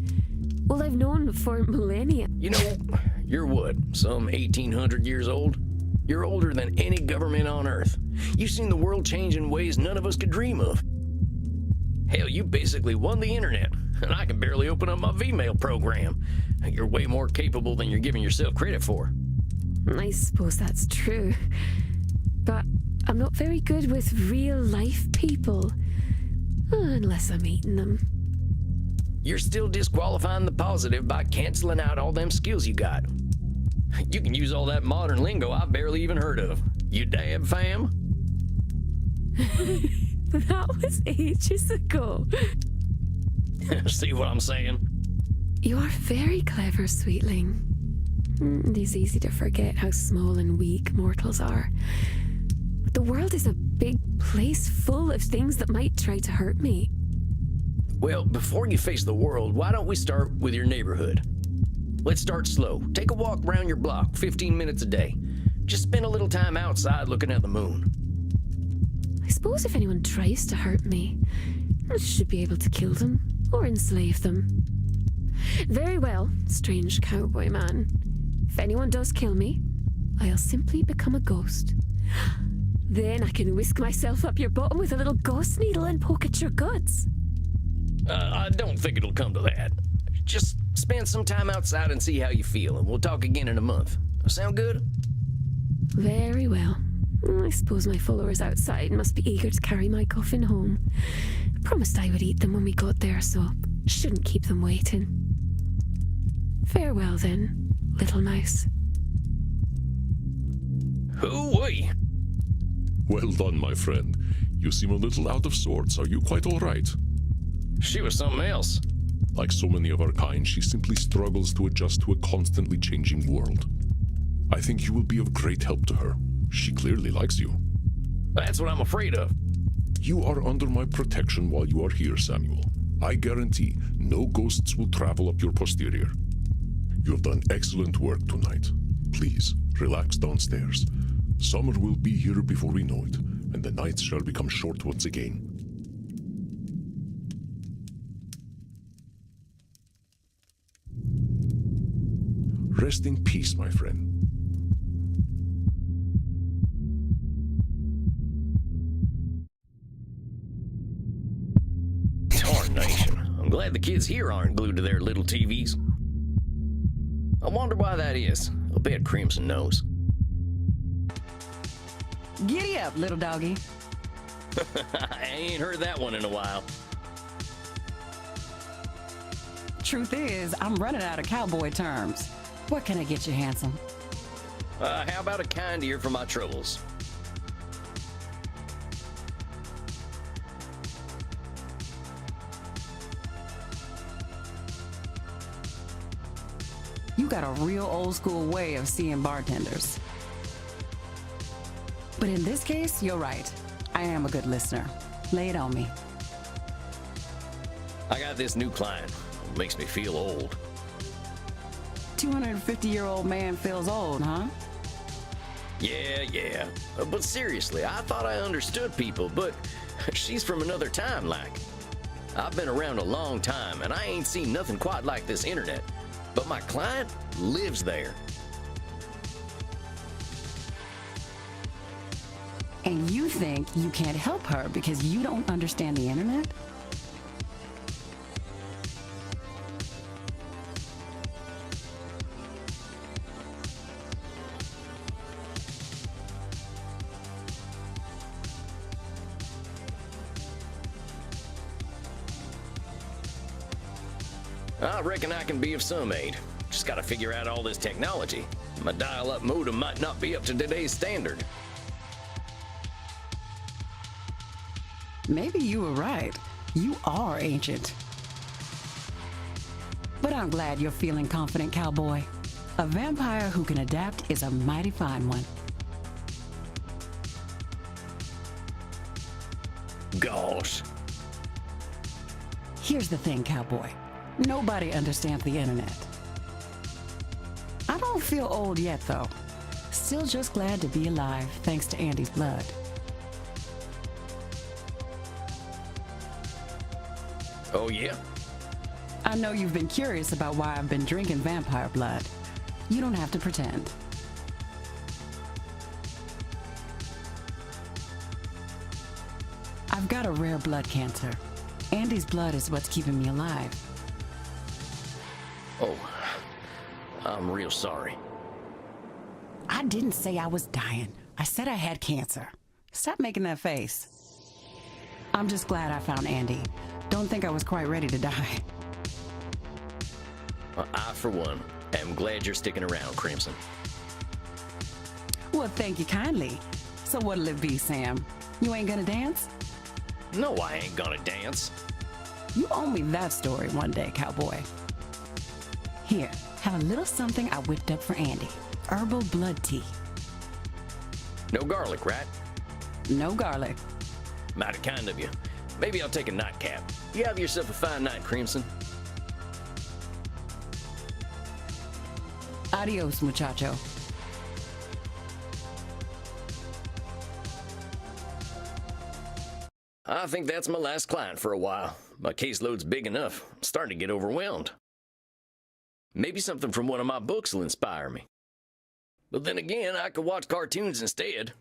Well, I've known for millennia. You know, you're what, some 1,800 years old? You're older than any government on Earth. You've seen the world change in ways none of us could dream of. Hell, you basically won the internet, and I can barely open up my Vmail program. You're way more capable than you're giving yourself credit for. I suppose that's true. But I'm not very good with real-life people. Unless I'm eating them. You're still disqualifying the positive by canceling out all them skills you got. You can use all that modern lingo I've barely even heard of. You dab, fam? That was ages ago. See what I'm saying? You are very clever, sweetling. It is easy to forget how small and weak mortals are. The world is a big place full of things that might try to hurt me. Well, before you face the world, why don't we start with your neighborhood? Let's start slow. Take a walk around your block, 15 minutes a day. Just spend a little time outside looking at the moon. I suppose if anyone tries to hurt me, I should be able to kill them or enslave them. Very well, strange cowboy man. If anyone does kill me, I'll simply become a ghost. Then I can whisk myself up your bottom with a little ghost needle and poke at your guts. I don't think it'll come to that. Just spend some time outside and see how you feel, and we'll talk again in a month. Sound good? Very well. I suppose my followers outside must be eager to carry my coffin home. I promised I would eat them when we got there, so shouldn't keep them waiting. Farewell then, little mouse. Hoo-wee! Well done, my friend. You seem a little out of sorts. Are you quite all right? She was something else. Like so many of our kind, she simply struggles to adjust to a constantly changing world. I think you will be of great help to her. She clearly likes you. That's what I'm afraid of. You are under my protection while you are here, Samuel. I guarantee no ghosts will travel up your posterior. You have done excellent work tonight. Please, relax downstairs. Summer will be here before we know it, and the nights shall become short once again. Rest in peace, my friend. Tarnation. I'm glad the kids here aren't glued to their little TVs. I wonder why that is. I'll bet Crimson knows. Giddy up, little doggy. I ain't heard that one in a while. Truth is, I'm running out of cowboy terms. What can I get you, handsome? How about a kind ear for my troubles? You got a real old school way of seeing bartenders. But in this case, you're right. I am a good listener. Lay it on me. I got this new client. It makes me feel old. 250-year-old man feels old, huh? Yeah. But seriously, I thought I understood people, but she's from another time, like. I've been around a long time, and I ain't seen nothing quite like this internet. But my client lives there. And you think you can't help her because you don't understand the internet? I reckon I can be of some aid. Just gotta figure out all this technology. My dial-up modem might not be up to today's standard. Maybe you were right. You are ancient. But I'm glad you're feeling confident, cowboy. A vampire who can adapt is a mighty fine one. Gosh. Here's the thing, cowboy. Nobody understands the internet. I don't feel old yet, though. Still just glad to be alive, thanks to Andy's blood. Oh, yeah? I know you've been curious about why I've been drinking vampire blood. You don't have to pretend. I've got a rare blood cancer. Andy's blood is what's keeping me alive. Oh, I'm real sorry. I didn't say I was dying. I said I had cancer. Stop making that face. I'm just glad I found Andy. Don't think I was quite ready to die. Well, I, for one, am glad you're sticking around, Crimson. Well, thank you kindly. So what'll it be, Sam? You ain't gonna dance? No, I ain't gonna dance. You owe me that story one day, cowboy. Here, have a little something I whipped up for Andy. Herbal blood tea. No garlic, right? No garlic. Mighty kind of you. Maybe I'll take a nightcap. You have yourself a fine night, Crimson. Adios, muchacho. I think that's my last client for a while. My caseload's big enough. I'm starting to get overwhelmed. Maybe something from one of my books will inspire me. But then again, I could watch cartoons instead.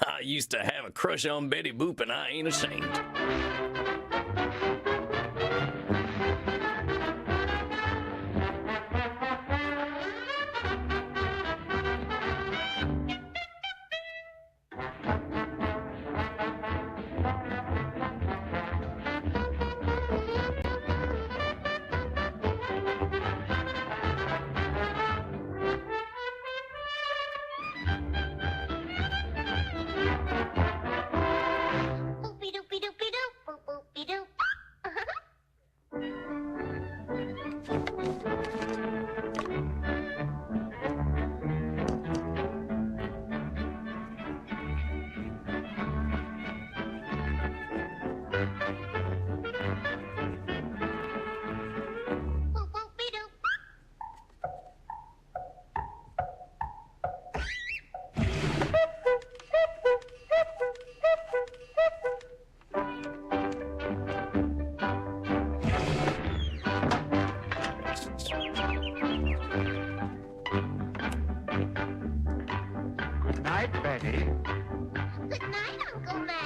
I used to have a crush on Betty Boop, and I ain't ashamed. Boopy doopy doopy doop, boop boopy doop. Boop boopy doop. Good night, Betty. Good night, Uncle Max.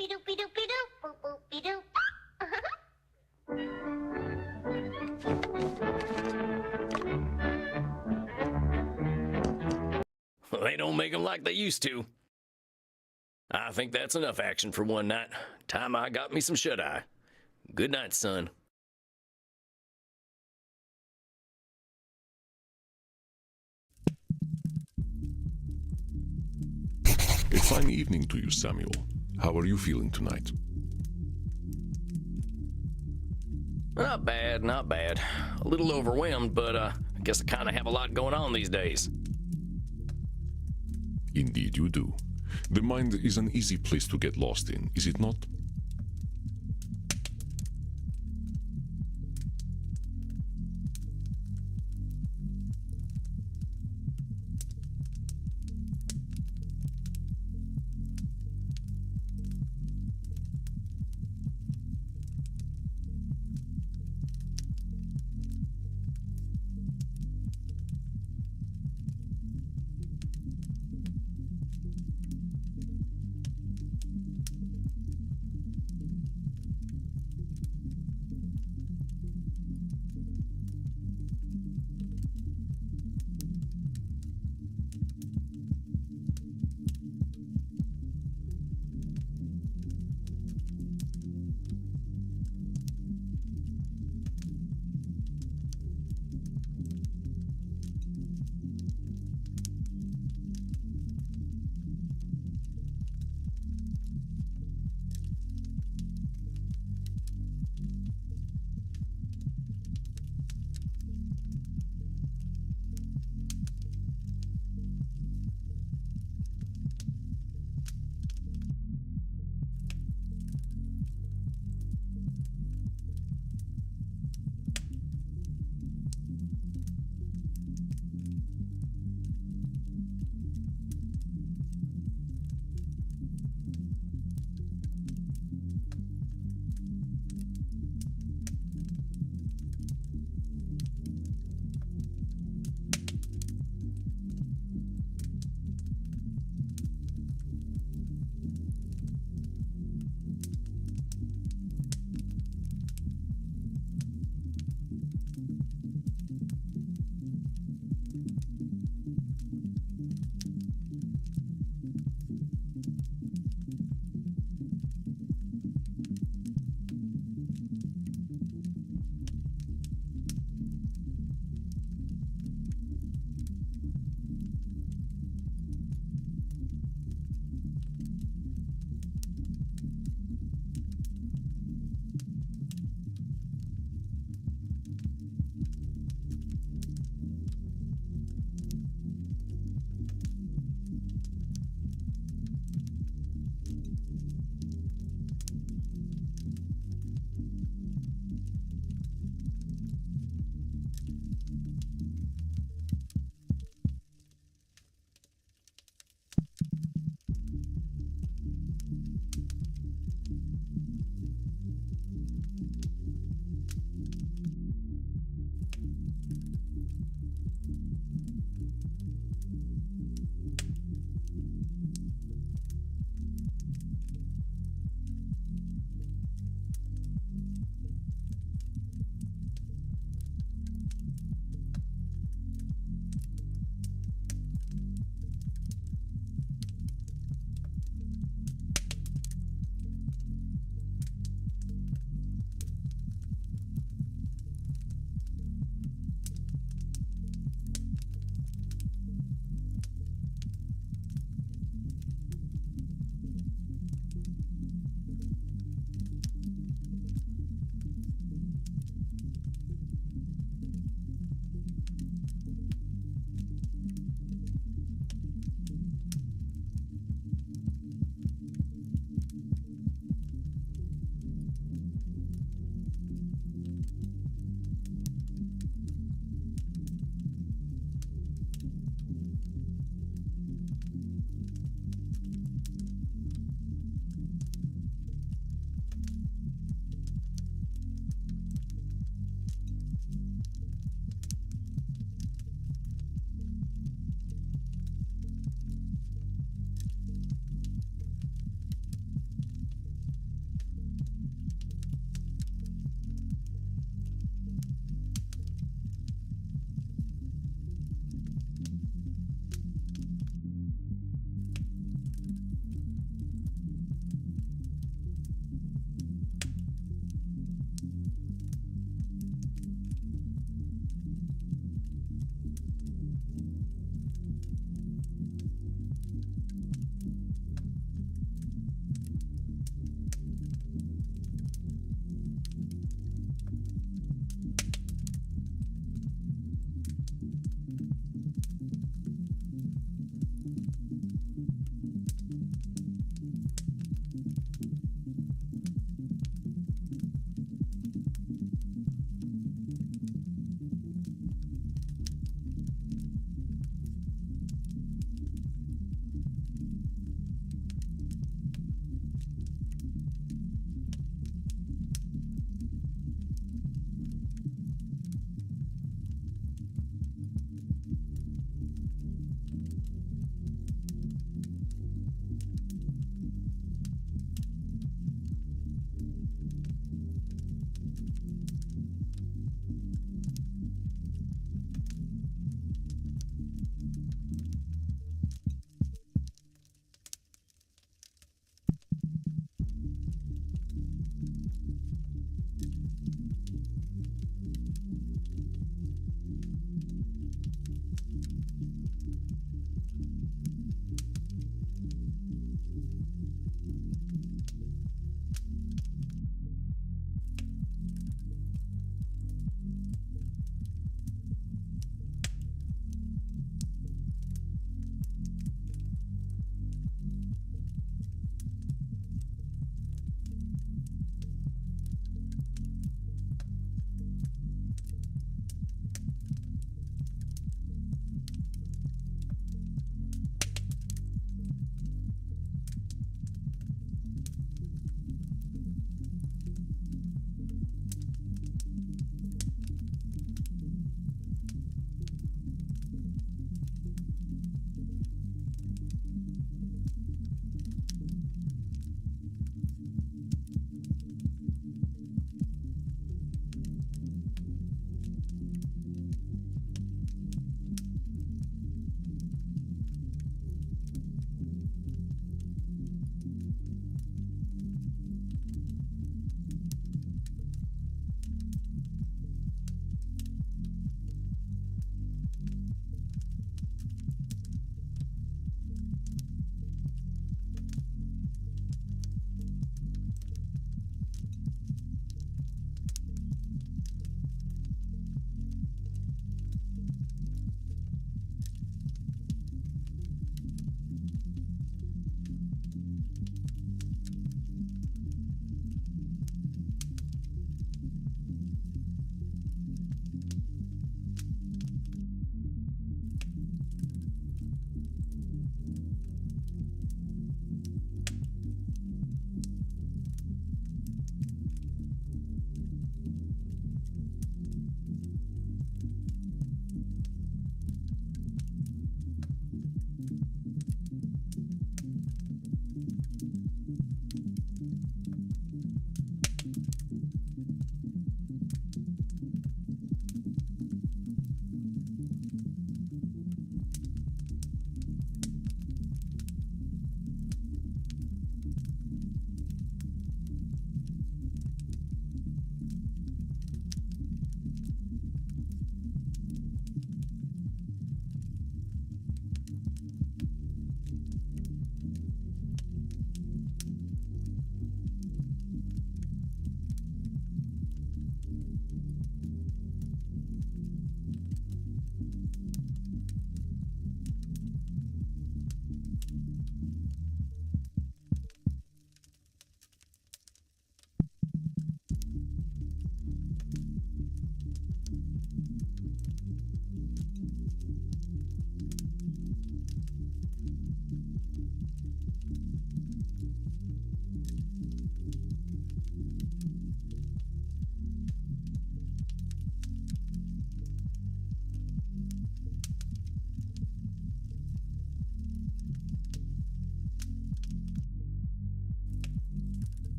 Boopy doopy doopy doop, boop boopy doop. They don't make them like they used to. I think that's enough action for one night. Time I got me some shut-eye. Good night, son. A fine evening to you, Samuel. How are you feeling tonight? Not bad, not bad. A little overwhelmed, but I guess I kind of have a lot going on these days. Indeed you do. The mind is an easy place to get lost in, is it not?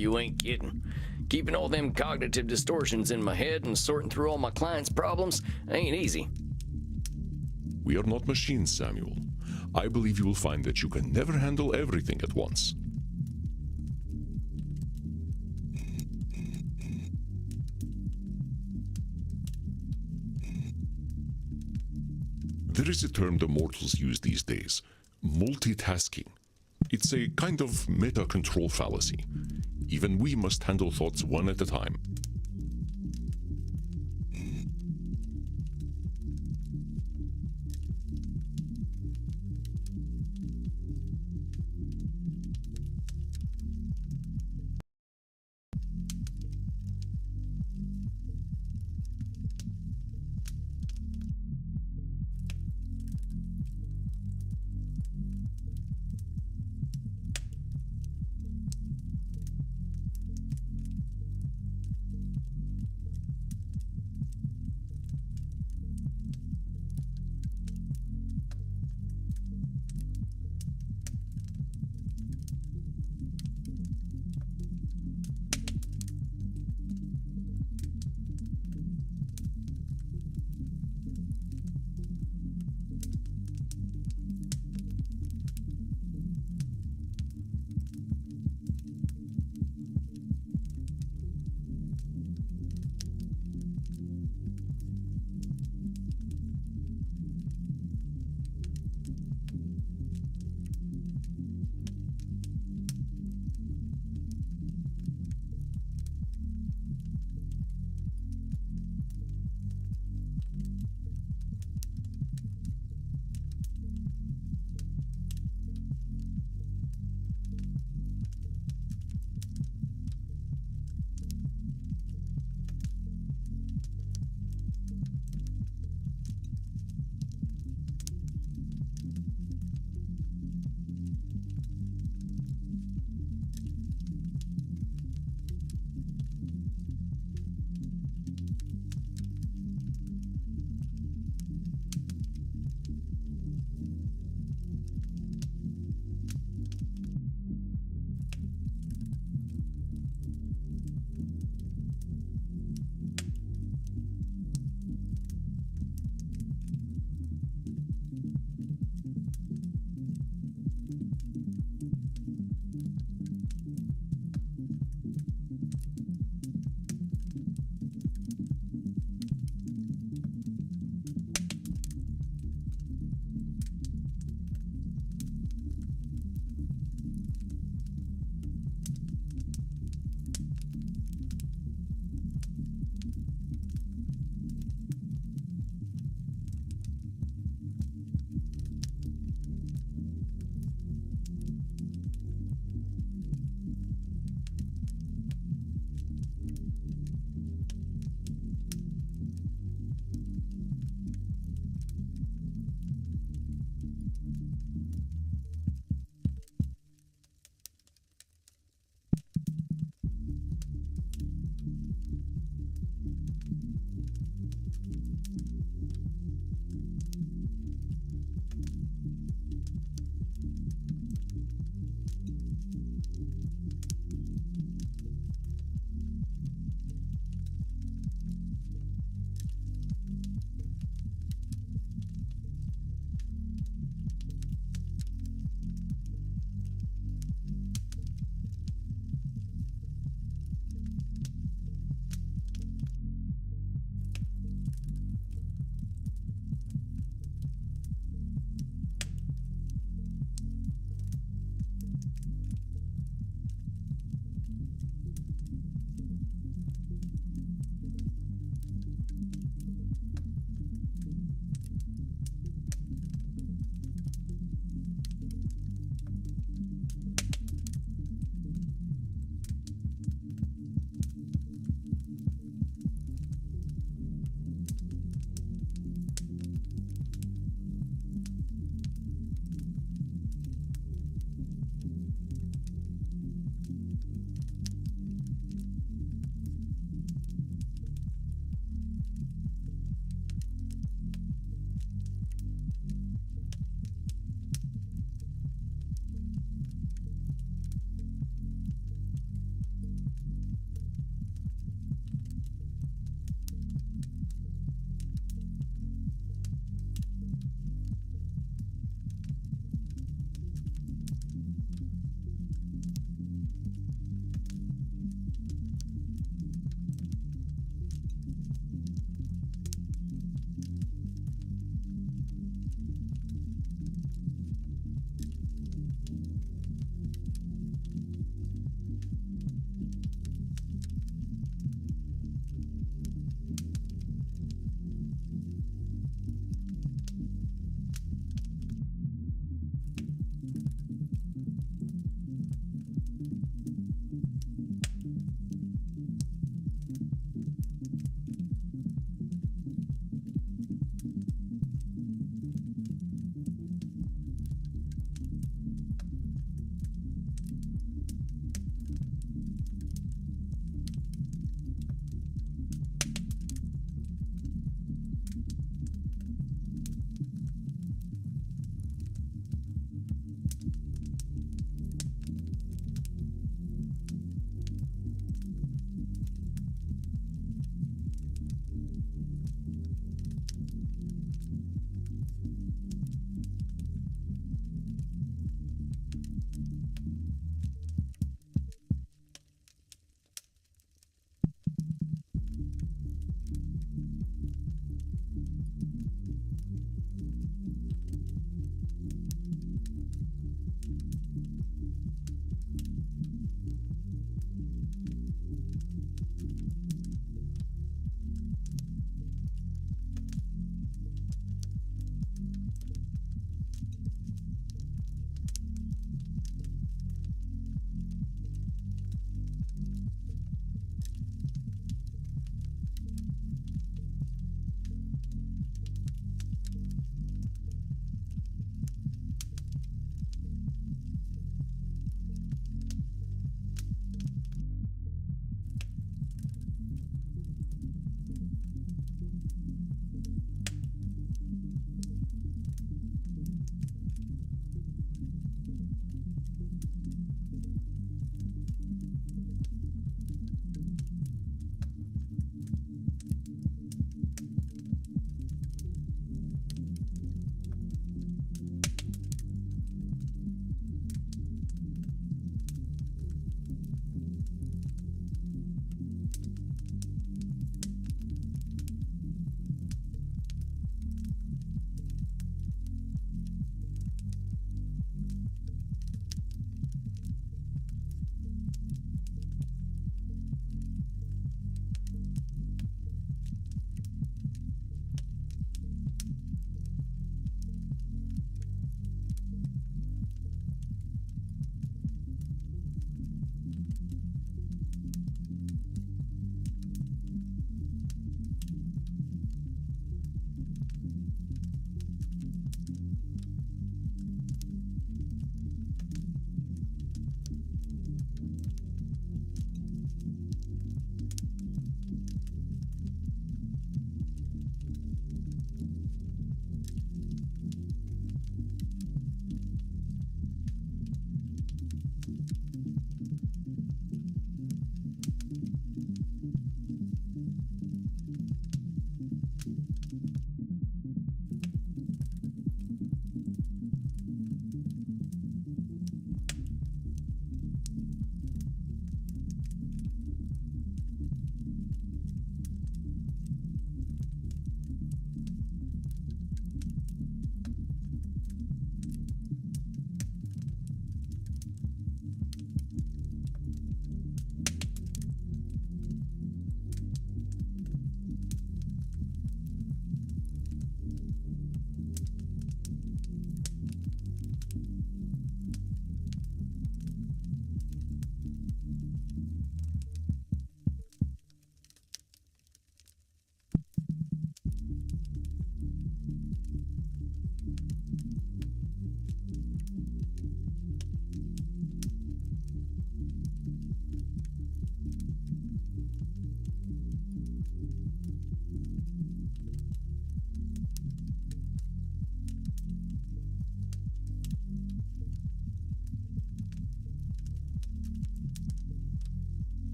You ain't kidding. Keeping all them cognitive distortions in my head and sorting through all my clients' problems ain't easy. We are not machines, Samuel. I believe you will find that you can never handle everything at once. There is a term the mortals use these days, multitasking. It's a kind of meta-control fallacy. Even we must handle thoughts one at a time.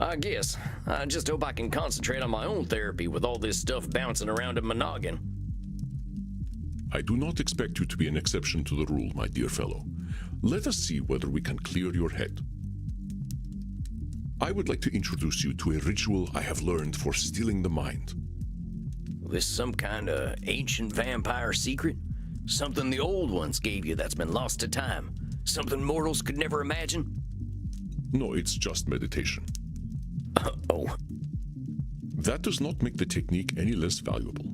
I guess. I just hope I can concentrate on my own therapy with all this stuff bouncing around in my noggin. I do not expect you to be an exception to the rule, my dear fellow. Let us see whether we can clear your head. I would like to introduce you to a ritual I have learned for stealing the mind. This some kind of ancient vampire secret? Something the old ones gave you that's been lost to time? Something mortals could never imagine? No, it's just meditation. Oh. That does not make the technique any less valuable.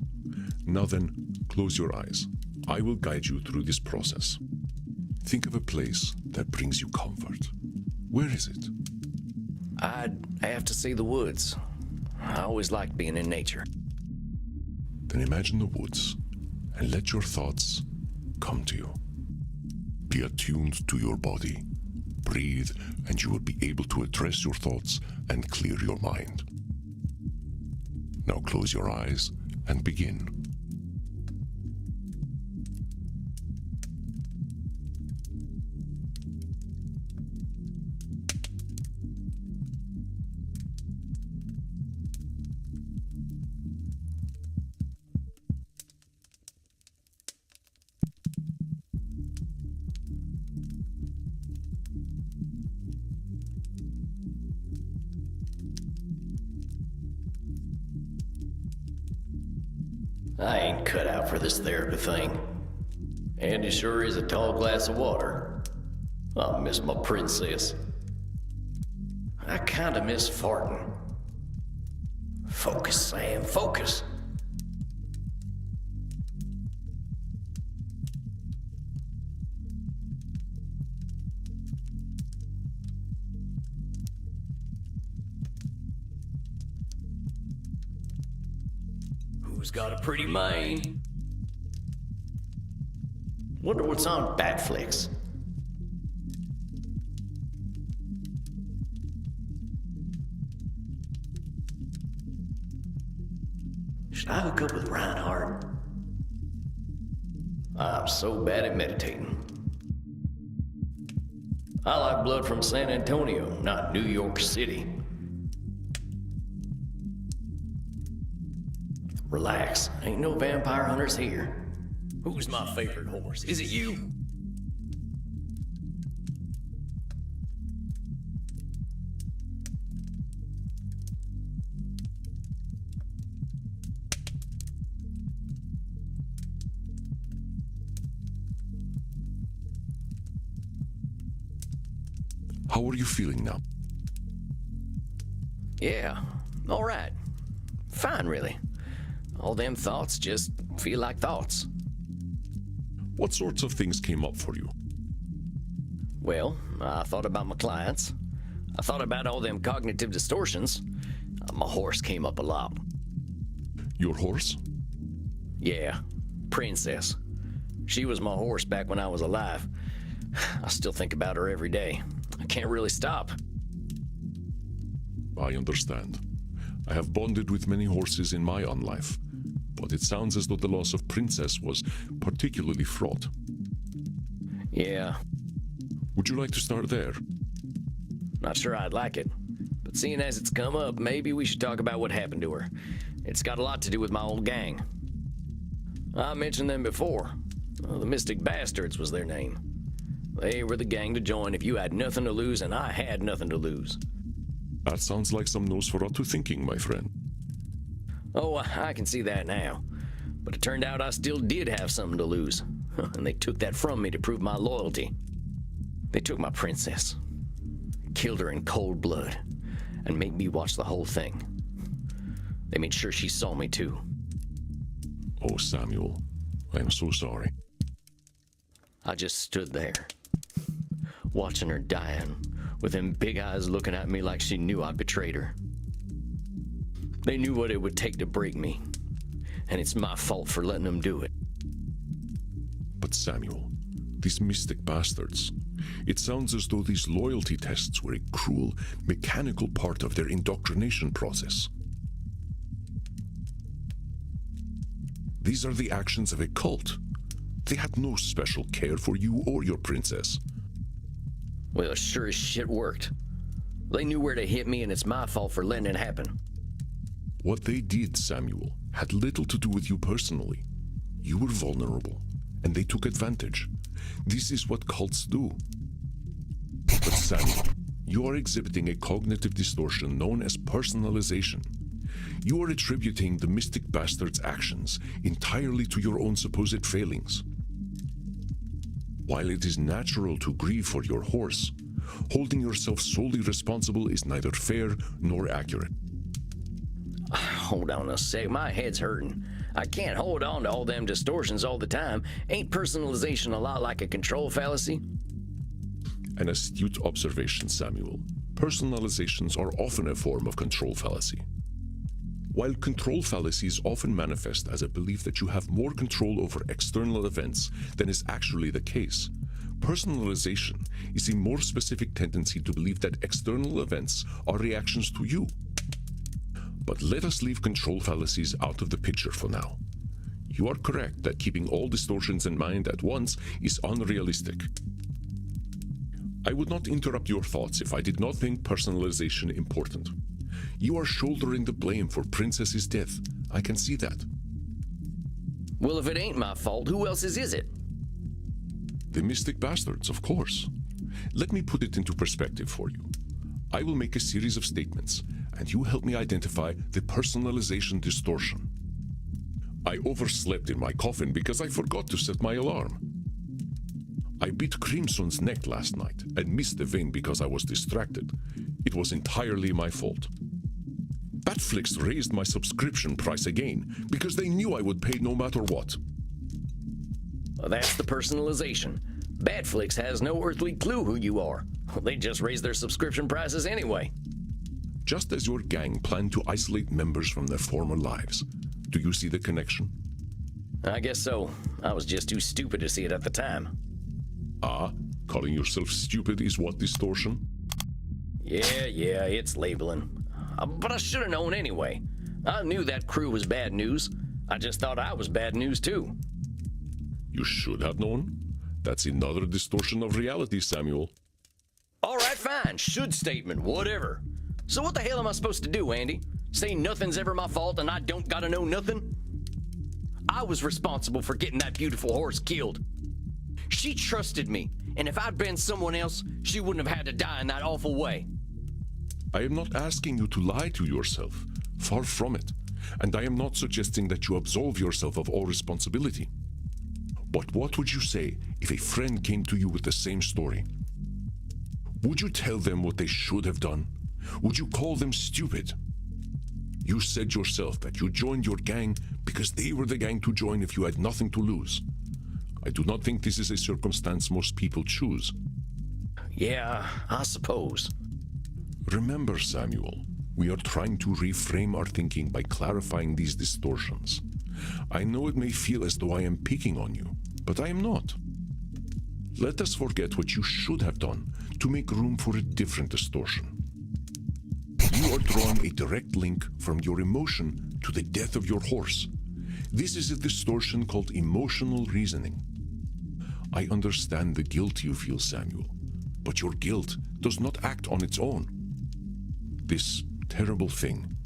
Now then, close your eyes. I will guide you through this process. Think of a place that brings you comfort. Where is it? I'd have to say the woods. I always liked being in nature. Then imagine the woods and let your thoughts come to you. Be attuned to your body. Breathe, and you will be able to address your thoughts and clear your mind. Now close your eyes and begin. I ain't cut out for this therapy thing. Andy sure is a tall glass of water. I miss my princess. I kinda miss farting. Focus, Sam, focus. Who's got a pretty mane? Wonder what's on Batflix. Should I hook up with Reinhardt? I'm so bad at meditating. I like blood from San Antonio, not New York City. Relax, ain't no vampire hunters here. Who's my favorite horse? Is it you? How are you feeling now? Yeah, all right. Fine, really. All them thoughts just feel like thoughts. What sorts of things came up for you? Well, I thought about my clients. I thought about all them cognitive distortions. My horse came up a lot. Your horse? Yeah, Princess. She was my horse back when I was alive. I still think about her every day. I can't really stop. I understand. I have bonded with many horses in my own life, but it sounds as though the loss of Princess was particularly fraught. Yeah, Would you like to start there? not sure I'd like it. But seeing as it's come up, maybe we should talk about what happened to her. It's got a lot to do with my old gang. I mentioned them before. Well, the Mystic Bastards was their name. They were the gang to join if you had nothing to lose, and I had nothing to lose. That sounds like some Nosferatu thinking, my friend. Oh, I can see that now. But it turned out I still did have something to lose. And they took that from me to prove my loyalty. They took my princess, killed her in cold blood, and made me watch the whole thing. They made sure she saw me too. Oh, Samuel, I am so sorry. I just stood there, watching her dying, with them big eyes looking at me like she knew I'd betrayed her. They knew what it would take to break me, and it's my fault for letting them do it. But Samuel, these Mystic Bastards, it sounds as though these loyalty tests were a cruel, mechanical part of their indoctrination process. These are the actions of a cult. They had no special care for you or your princess. Well, it sure as shit worked. They knew where to hit me, and it's my fault for letting it happen. What they did, Samuel, had little to do with you personally. You were vulnerable, and they took advantage. This is what cults do. But Samuel, you are exhibiting a cognitive distortion known as personalization. You are attributing the mystic bastard's actions entirely to your own supposed failings. While it is natural to grieve for your horse, holding yourself solely responsible is neither fair nor accurate. Hold on a sec, my head's hurting. I can't hold on to all them distortions all the time. Ain't personalization a lot like a control fallacy? An astute observation, Samuel. Personalizations are often a form of control fallacy. While control fallacies often manifest as a belief that you have more control over external events than is actually the case, personalization is a more specific tendency to believe that external events are reactions to you. But let us leave control fallacies out of the picture for now. You are correct that keeping all distortions in mind at once is unrealistic. I would not interrupt your thoughts if I did not think personalization important. You are shouldering the blame for Princess's death. I can see that. Well, if it ain't my fault, who else's is it? The mystic bastards, of course. Let me put it into perspective for you. I will make a series of statements, and you help me identify the personalization distortion. I overslept in my coffin because I forgot to set my alarm. I bit Crimson's neck last night and missed the vein because I was distracted. It was entirely my fault. Batflix raised my subscription price again because they knew I would pay no matter what. Well, that's the personalization. Batflix has no earthly clue who you are. They just raise their subscription prices anyway. Just as your gang planned to isolate members from their former lives. Do you see the connection? I guess so. I was just too stupid to see it at the time. Ah, calling yourself stupid is what distortion? Yeah, it's labeling. But I should have known anyway. I knew that crew was bad news. I just thought I was bad news too. You should have known. That's another distortion of reality, Samuel. All right, fine. Should statement, whatever. So what the hell am I supposed to do, Andy? Say nothing's ever my fault and I don't gotta know nothing? I was responsible for getting that beautiful horse killed. She trusted me, and if I'd been someone else, she wouldn't have had to die in that awful way. I am not asking you to lie to yourself. Far from it. And I am not suggesting that you absolve yourself of all responsibility. But what would you say if a friend came to you with the same story? Would you tell them what they should have done? Would you call them stupid? You said yourself that you joined your gang because they were the gang to join if you had nothing to lose. I do not think this is a circumstance most people choose. Yeah, I suppose. Remember, Samuel, we are trying to reframe our thinking by clarifying these distortions. I know it may feel as though I am picking on you, but I am not. Let us forget what you should have done to make room for a different distortion. You are drawing a direct link from your emotion to the death of your horse. This is a distortion called emotional reasoning. I understand the guilt you feel, Samuel, but your guilt does not act on its own. This terrible thing,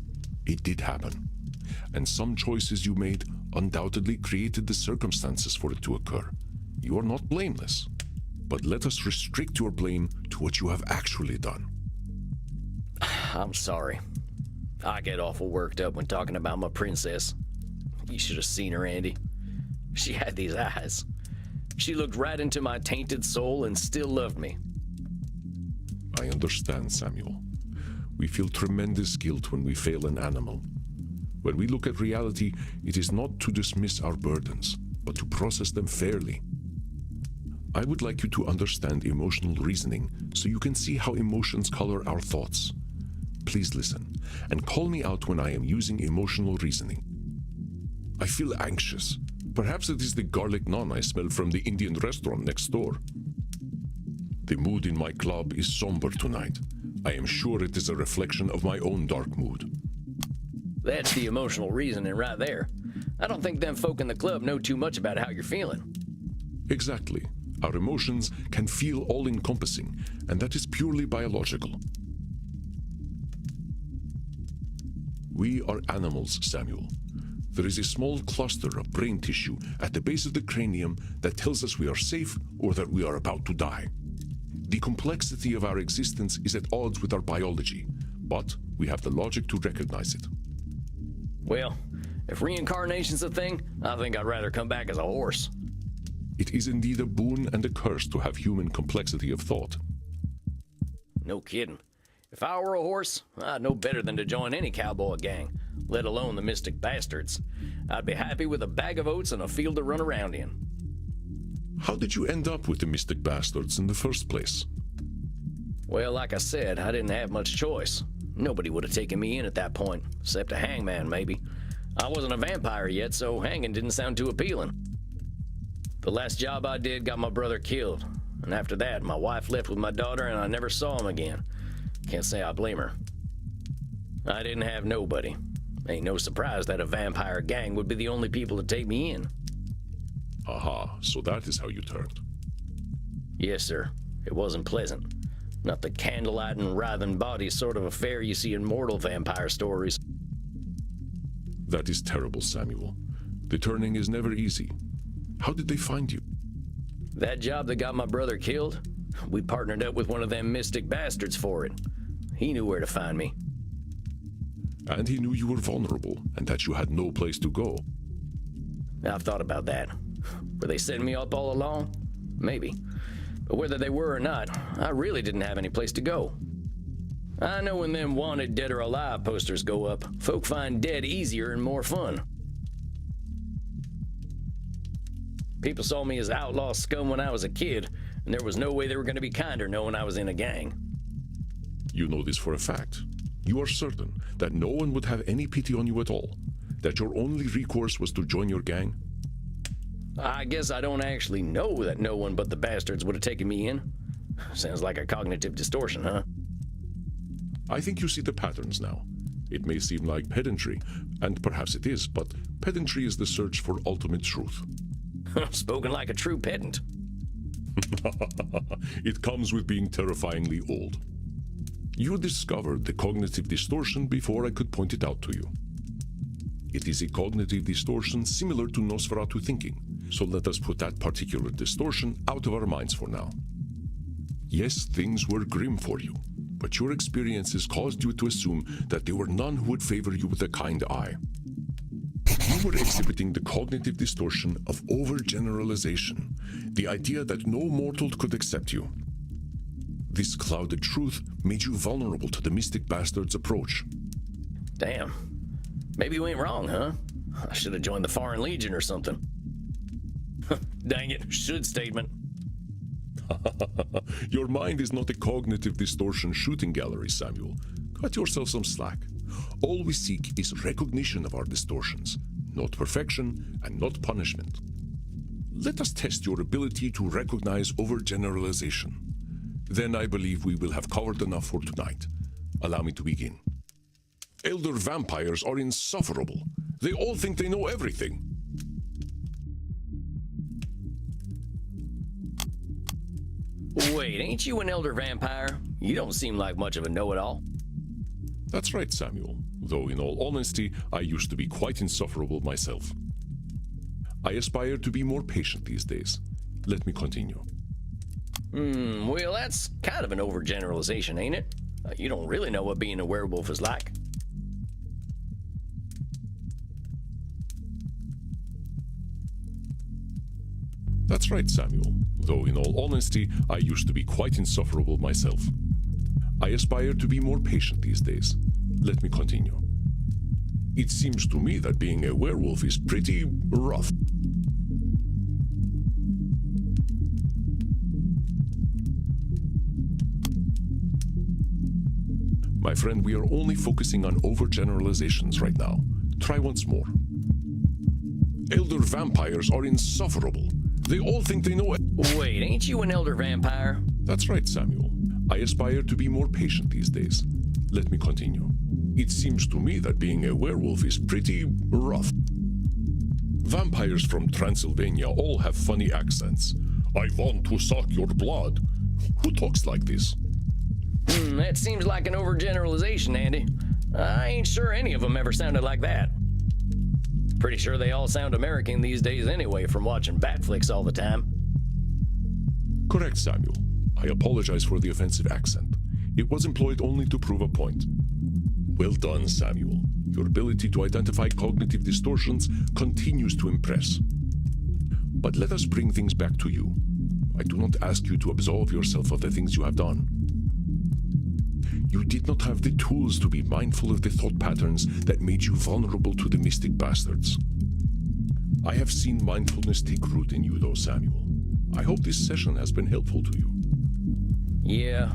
it did happen, and some choices you made undoubtedly created the circumstances for it to occur. You are not blameless, but let us restrict your blame to what you have actually done. I'm sorry. I get awful worked up when talking about my princess. You should have seen her, Andy. She had these eyes. She looked right into my tainted soul and still loved me. I understand, Samuel. We feel tremendous guilt when we fail an animal. When we look at reality, it is not to dismiss our burdens, but to process them fairly. I would like you to understand emotional reasoning so you can see how emotions color our thoughts. Please listen, and call me out when I am using emotional reasoning. I feel anxious. Perhaps it is the garlic naan I smell from the Indian restaurant next door. The mood in my club is somber tonight. I am sure it is a reflection of my own dark mood. That's the emotional reasoning right there. I don't think them folk in the club know too much about how you're feeling. Exactly. Our emotions can feel all-encompassing, and that is purely biological. We are animals, Samuel. There is a small cluster of brain tissue at the base of the cranium that tells us we are safe or that we are about to die. The complexity of our existence is at odds with our biology, but we have the logic to recognize it. Well, if reincarnation's a thing, I think I'd rather come back as a horse. It is indeed a boon and a curse to have human complexity of thought. No kidding. If I were a horse, I'd know better than to join any cowboy gang, let alone the Mystic Bastards. I'd be happy with a bag of oats and a field to run around in. How did you end up with the Mystic Bastards in the first place? Well, like I said, I didn't have much choice. Nobody would have taken me in at that point, except a hangman, maybe. I wasn't a vampire yet, so hanging didn't sound too appealing. The last job I did got my brother killed, and after that, my wife left with my daughter and I never saw him again. Can't say I blame her. I didn't have nobody. Ain't no surprise that a vampire gang would be the only people to take me in. Aha, so that is how you turned. Yes, sir. It wasn't pleasant. Not the candlelight and writhing body sort of affair you see in mortal vampire stories. That is terrible, Samuel. The turning is never easy. How did they find you? That job that got my brother killed, we partnered up with one of them Mystic Bastards for it. He knew where to find me. And he knew you were vulnerable and that you had no place to go. I've thought about that. Were they setting me up all along? Maybe. But whether they were or not, I really didn't have any place to go. I know when them wanted dead or alive posters go up, folk find dead easier and more fun. People saw me as outlaw scum when I was a kid, and there was no way they were going to be kinder knowing I was in a gang. You know this for a fact. You are certain that no one would have any pity on you at all, that your only recourse was to join your gang? I guess I don't actually know that no one but the bastards would have taken me in. Sounds like a cognitive distortion, huh? I think you see the patterns now. It may seem like pedantry, and perhaps it is, but pedantry is the search for ultimate truth. Spoken like a true pedant. It comes with being terrifyingly old. You discovered the cognitive distortion before I could point it out to you. It is a cognitive distortion similar to Nosferatu thinking, so let us put that particular distortion out of our minds for now. Yes, things were grim for you, but your experiences caused you to assume that there were none who would favor you with a kind eye. You were exhibiting the cognitive distortion of overgeneralization, the idea that no mortal could accept you. This clouded truth made you vulnerable to the Mystic Bastard's approach. Damn. Maybe you ain't wrong, huh? I should have joined the Foreign Legion or something. Dang it, should statement. Your mind is not a cognitive distortion shooting gallery, Samuel. Cut yourself some slack. All we seek is recognition of our distortions, not perfection and not punishment. Let us test your ability to recognize overgeneralization. Then I believe we will have covered enough for tonight. Allow me to begin. Elder vampires are insufferable. They all think they know everything. Wait, ain't you an elder vampire? You don't seem like much of a know-it-all. That's right, Samuel. Though in all honesty, I used to be quite insufferable myself. I aspire to be more patient these days. Let me continue. Well, that's kind of an overgeneralization, ain't it? You don't really know what being a werewolf is like. That's right, Samuel. Though in all honesty, I used to be quite insufferable myself. I aspire to be more patient these days. Let me continue. It seems to me that being a werewolf is pretty rough. My friend, we are only focusing on overgeneralizations right now. Try once more. Elder vampires are insufferable. They all think they know it. Wait, ain't you an elder vampire? That's right, Samuel. I aspire to be more patient these days. Let me continue. It seems to me that being a werewolf is pretty rough. Vampires from Transylvania all have funny accents. I want to suck your blood. Who talks like this? That seems like an overgeneralization, Andy. I ain't sure any of them ever sounded like that. Pretty sure they all sound American these days anyway from watching bat flicks all the time. Correct, Samuel. I apologize for the offensive accent. It was employed only to prove a point. Well done, Samuel. Your ability to identify cognitive distortions continues to impress. But let us bring things back to you. I do not ask you to absolve yourself of the things you have done. You did not have the tools to be mindful of the thought patterns that made you vulnerable to the mystic bastards. I have seen mindfulness take root in you, though, Samuel. I hope this session has been helpful to you. Yeah,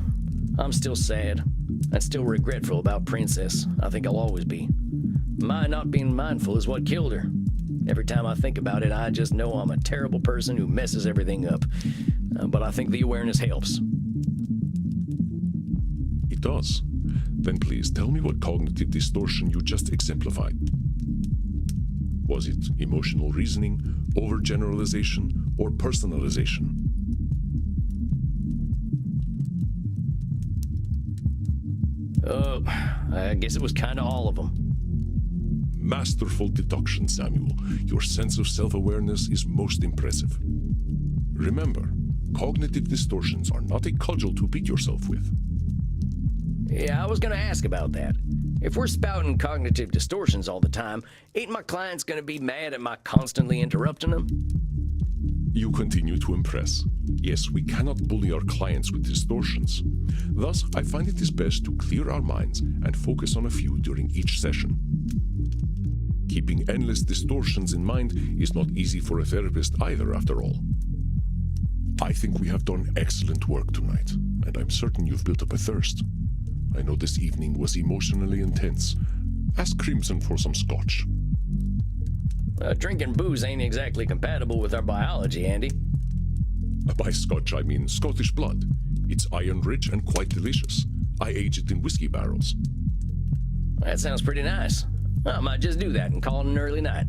I'm still sad. And still regretful about Princess. I think I'll always be. My not being mindful is what killed her. Every time I think about it, I just know I'm a terrible person who messes everything up. But I think the awareness helps. It does. Then please tell me what cognitive distortion you just exemplified. Was it emotional reasoning, overgeneralization, or personalization? I guess it was kind of all of them. Masterful deduction, Samuel. Your sense of self-awareness is most impressive. Remember, cognitive distortions are not a cudgel to beat yourself with. Yeah, I was gonna ask about that. If we're spouting cognitive distortions all the time, ain't my clients gonna be mad at my constantly interrupting them? You continue to impress. Yes, we cannot bully our clients with distortions. Thus, I find it is best to clear our minds and focus on a few during each session. Keeping endless distortions in mind is not easy for a therapist either, after all. I think we have done excellent work tonight, and I'm certain you've built up a thirst. I know this evening was emotionally intense. Ask Crimson for some scotch. Drinking booze ain't exactly compatible with our biology, Andy. By scotch, I mean Scottish blood. It's iron-rich and quite delicious. I age it in whiskey barrels. That sounds pretty nice. I might just do that and call it an early night.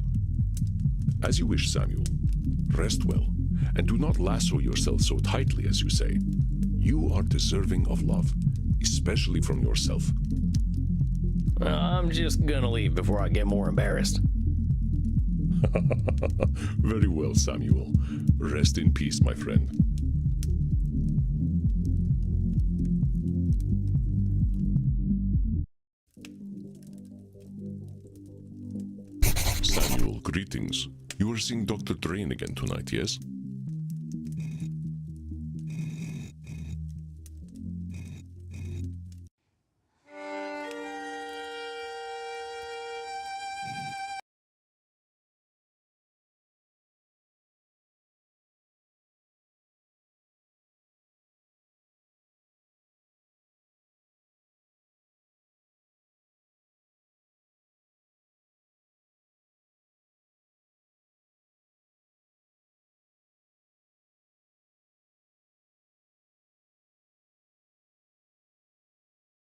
As you wish, Samuel. Rest well, and do not lasso yourself so tightly, as you say. You are deserving of love, especially from yourself. I'm just gonna leave before I get more embarrassed. Very well, Samuel. Rest in peace, my friend. Samuel, greetings. You are seeing Dr. Drain again tonight, yes?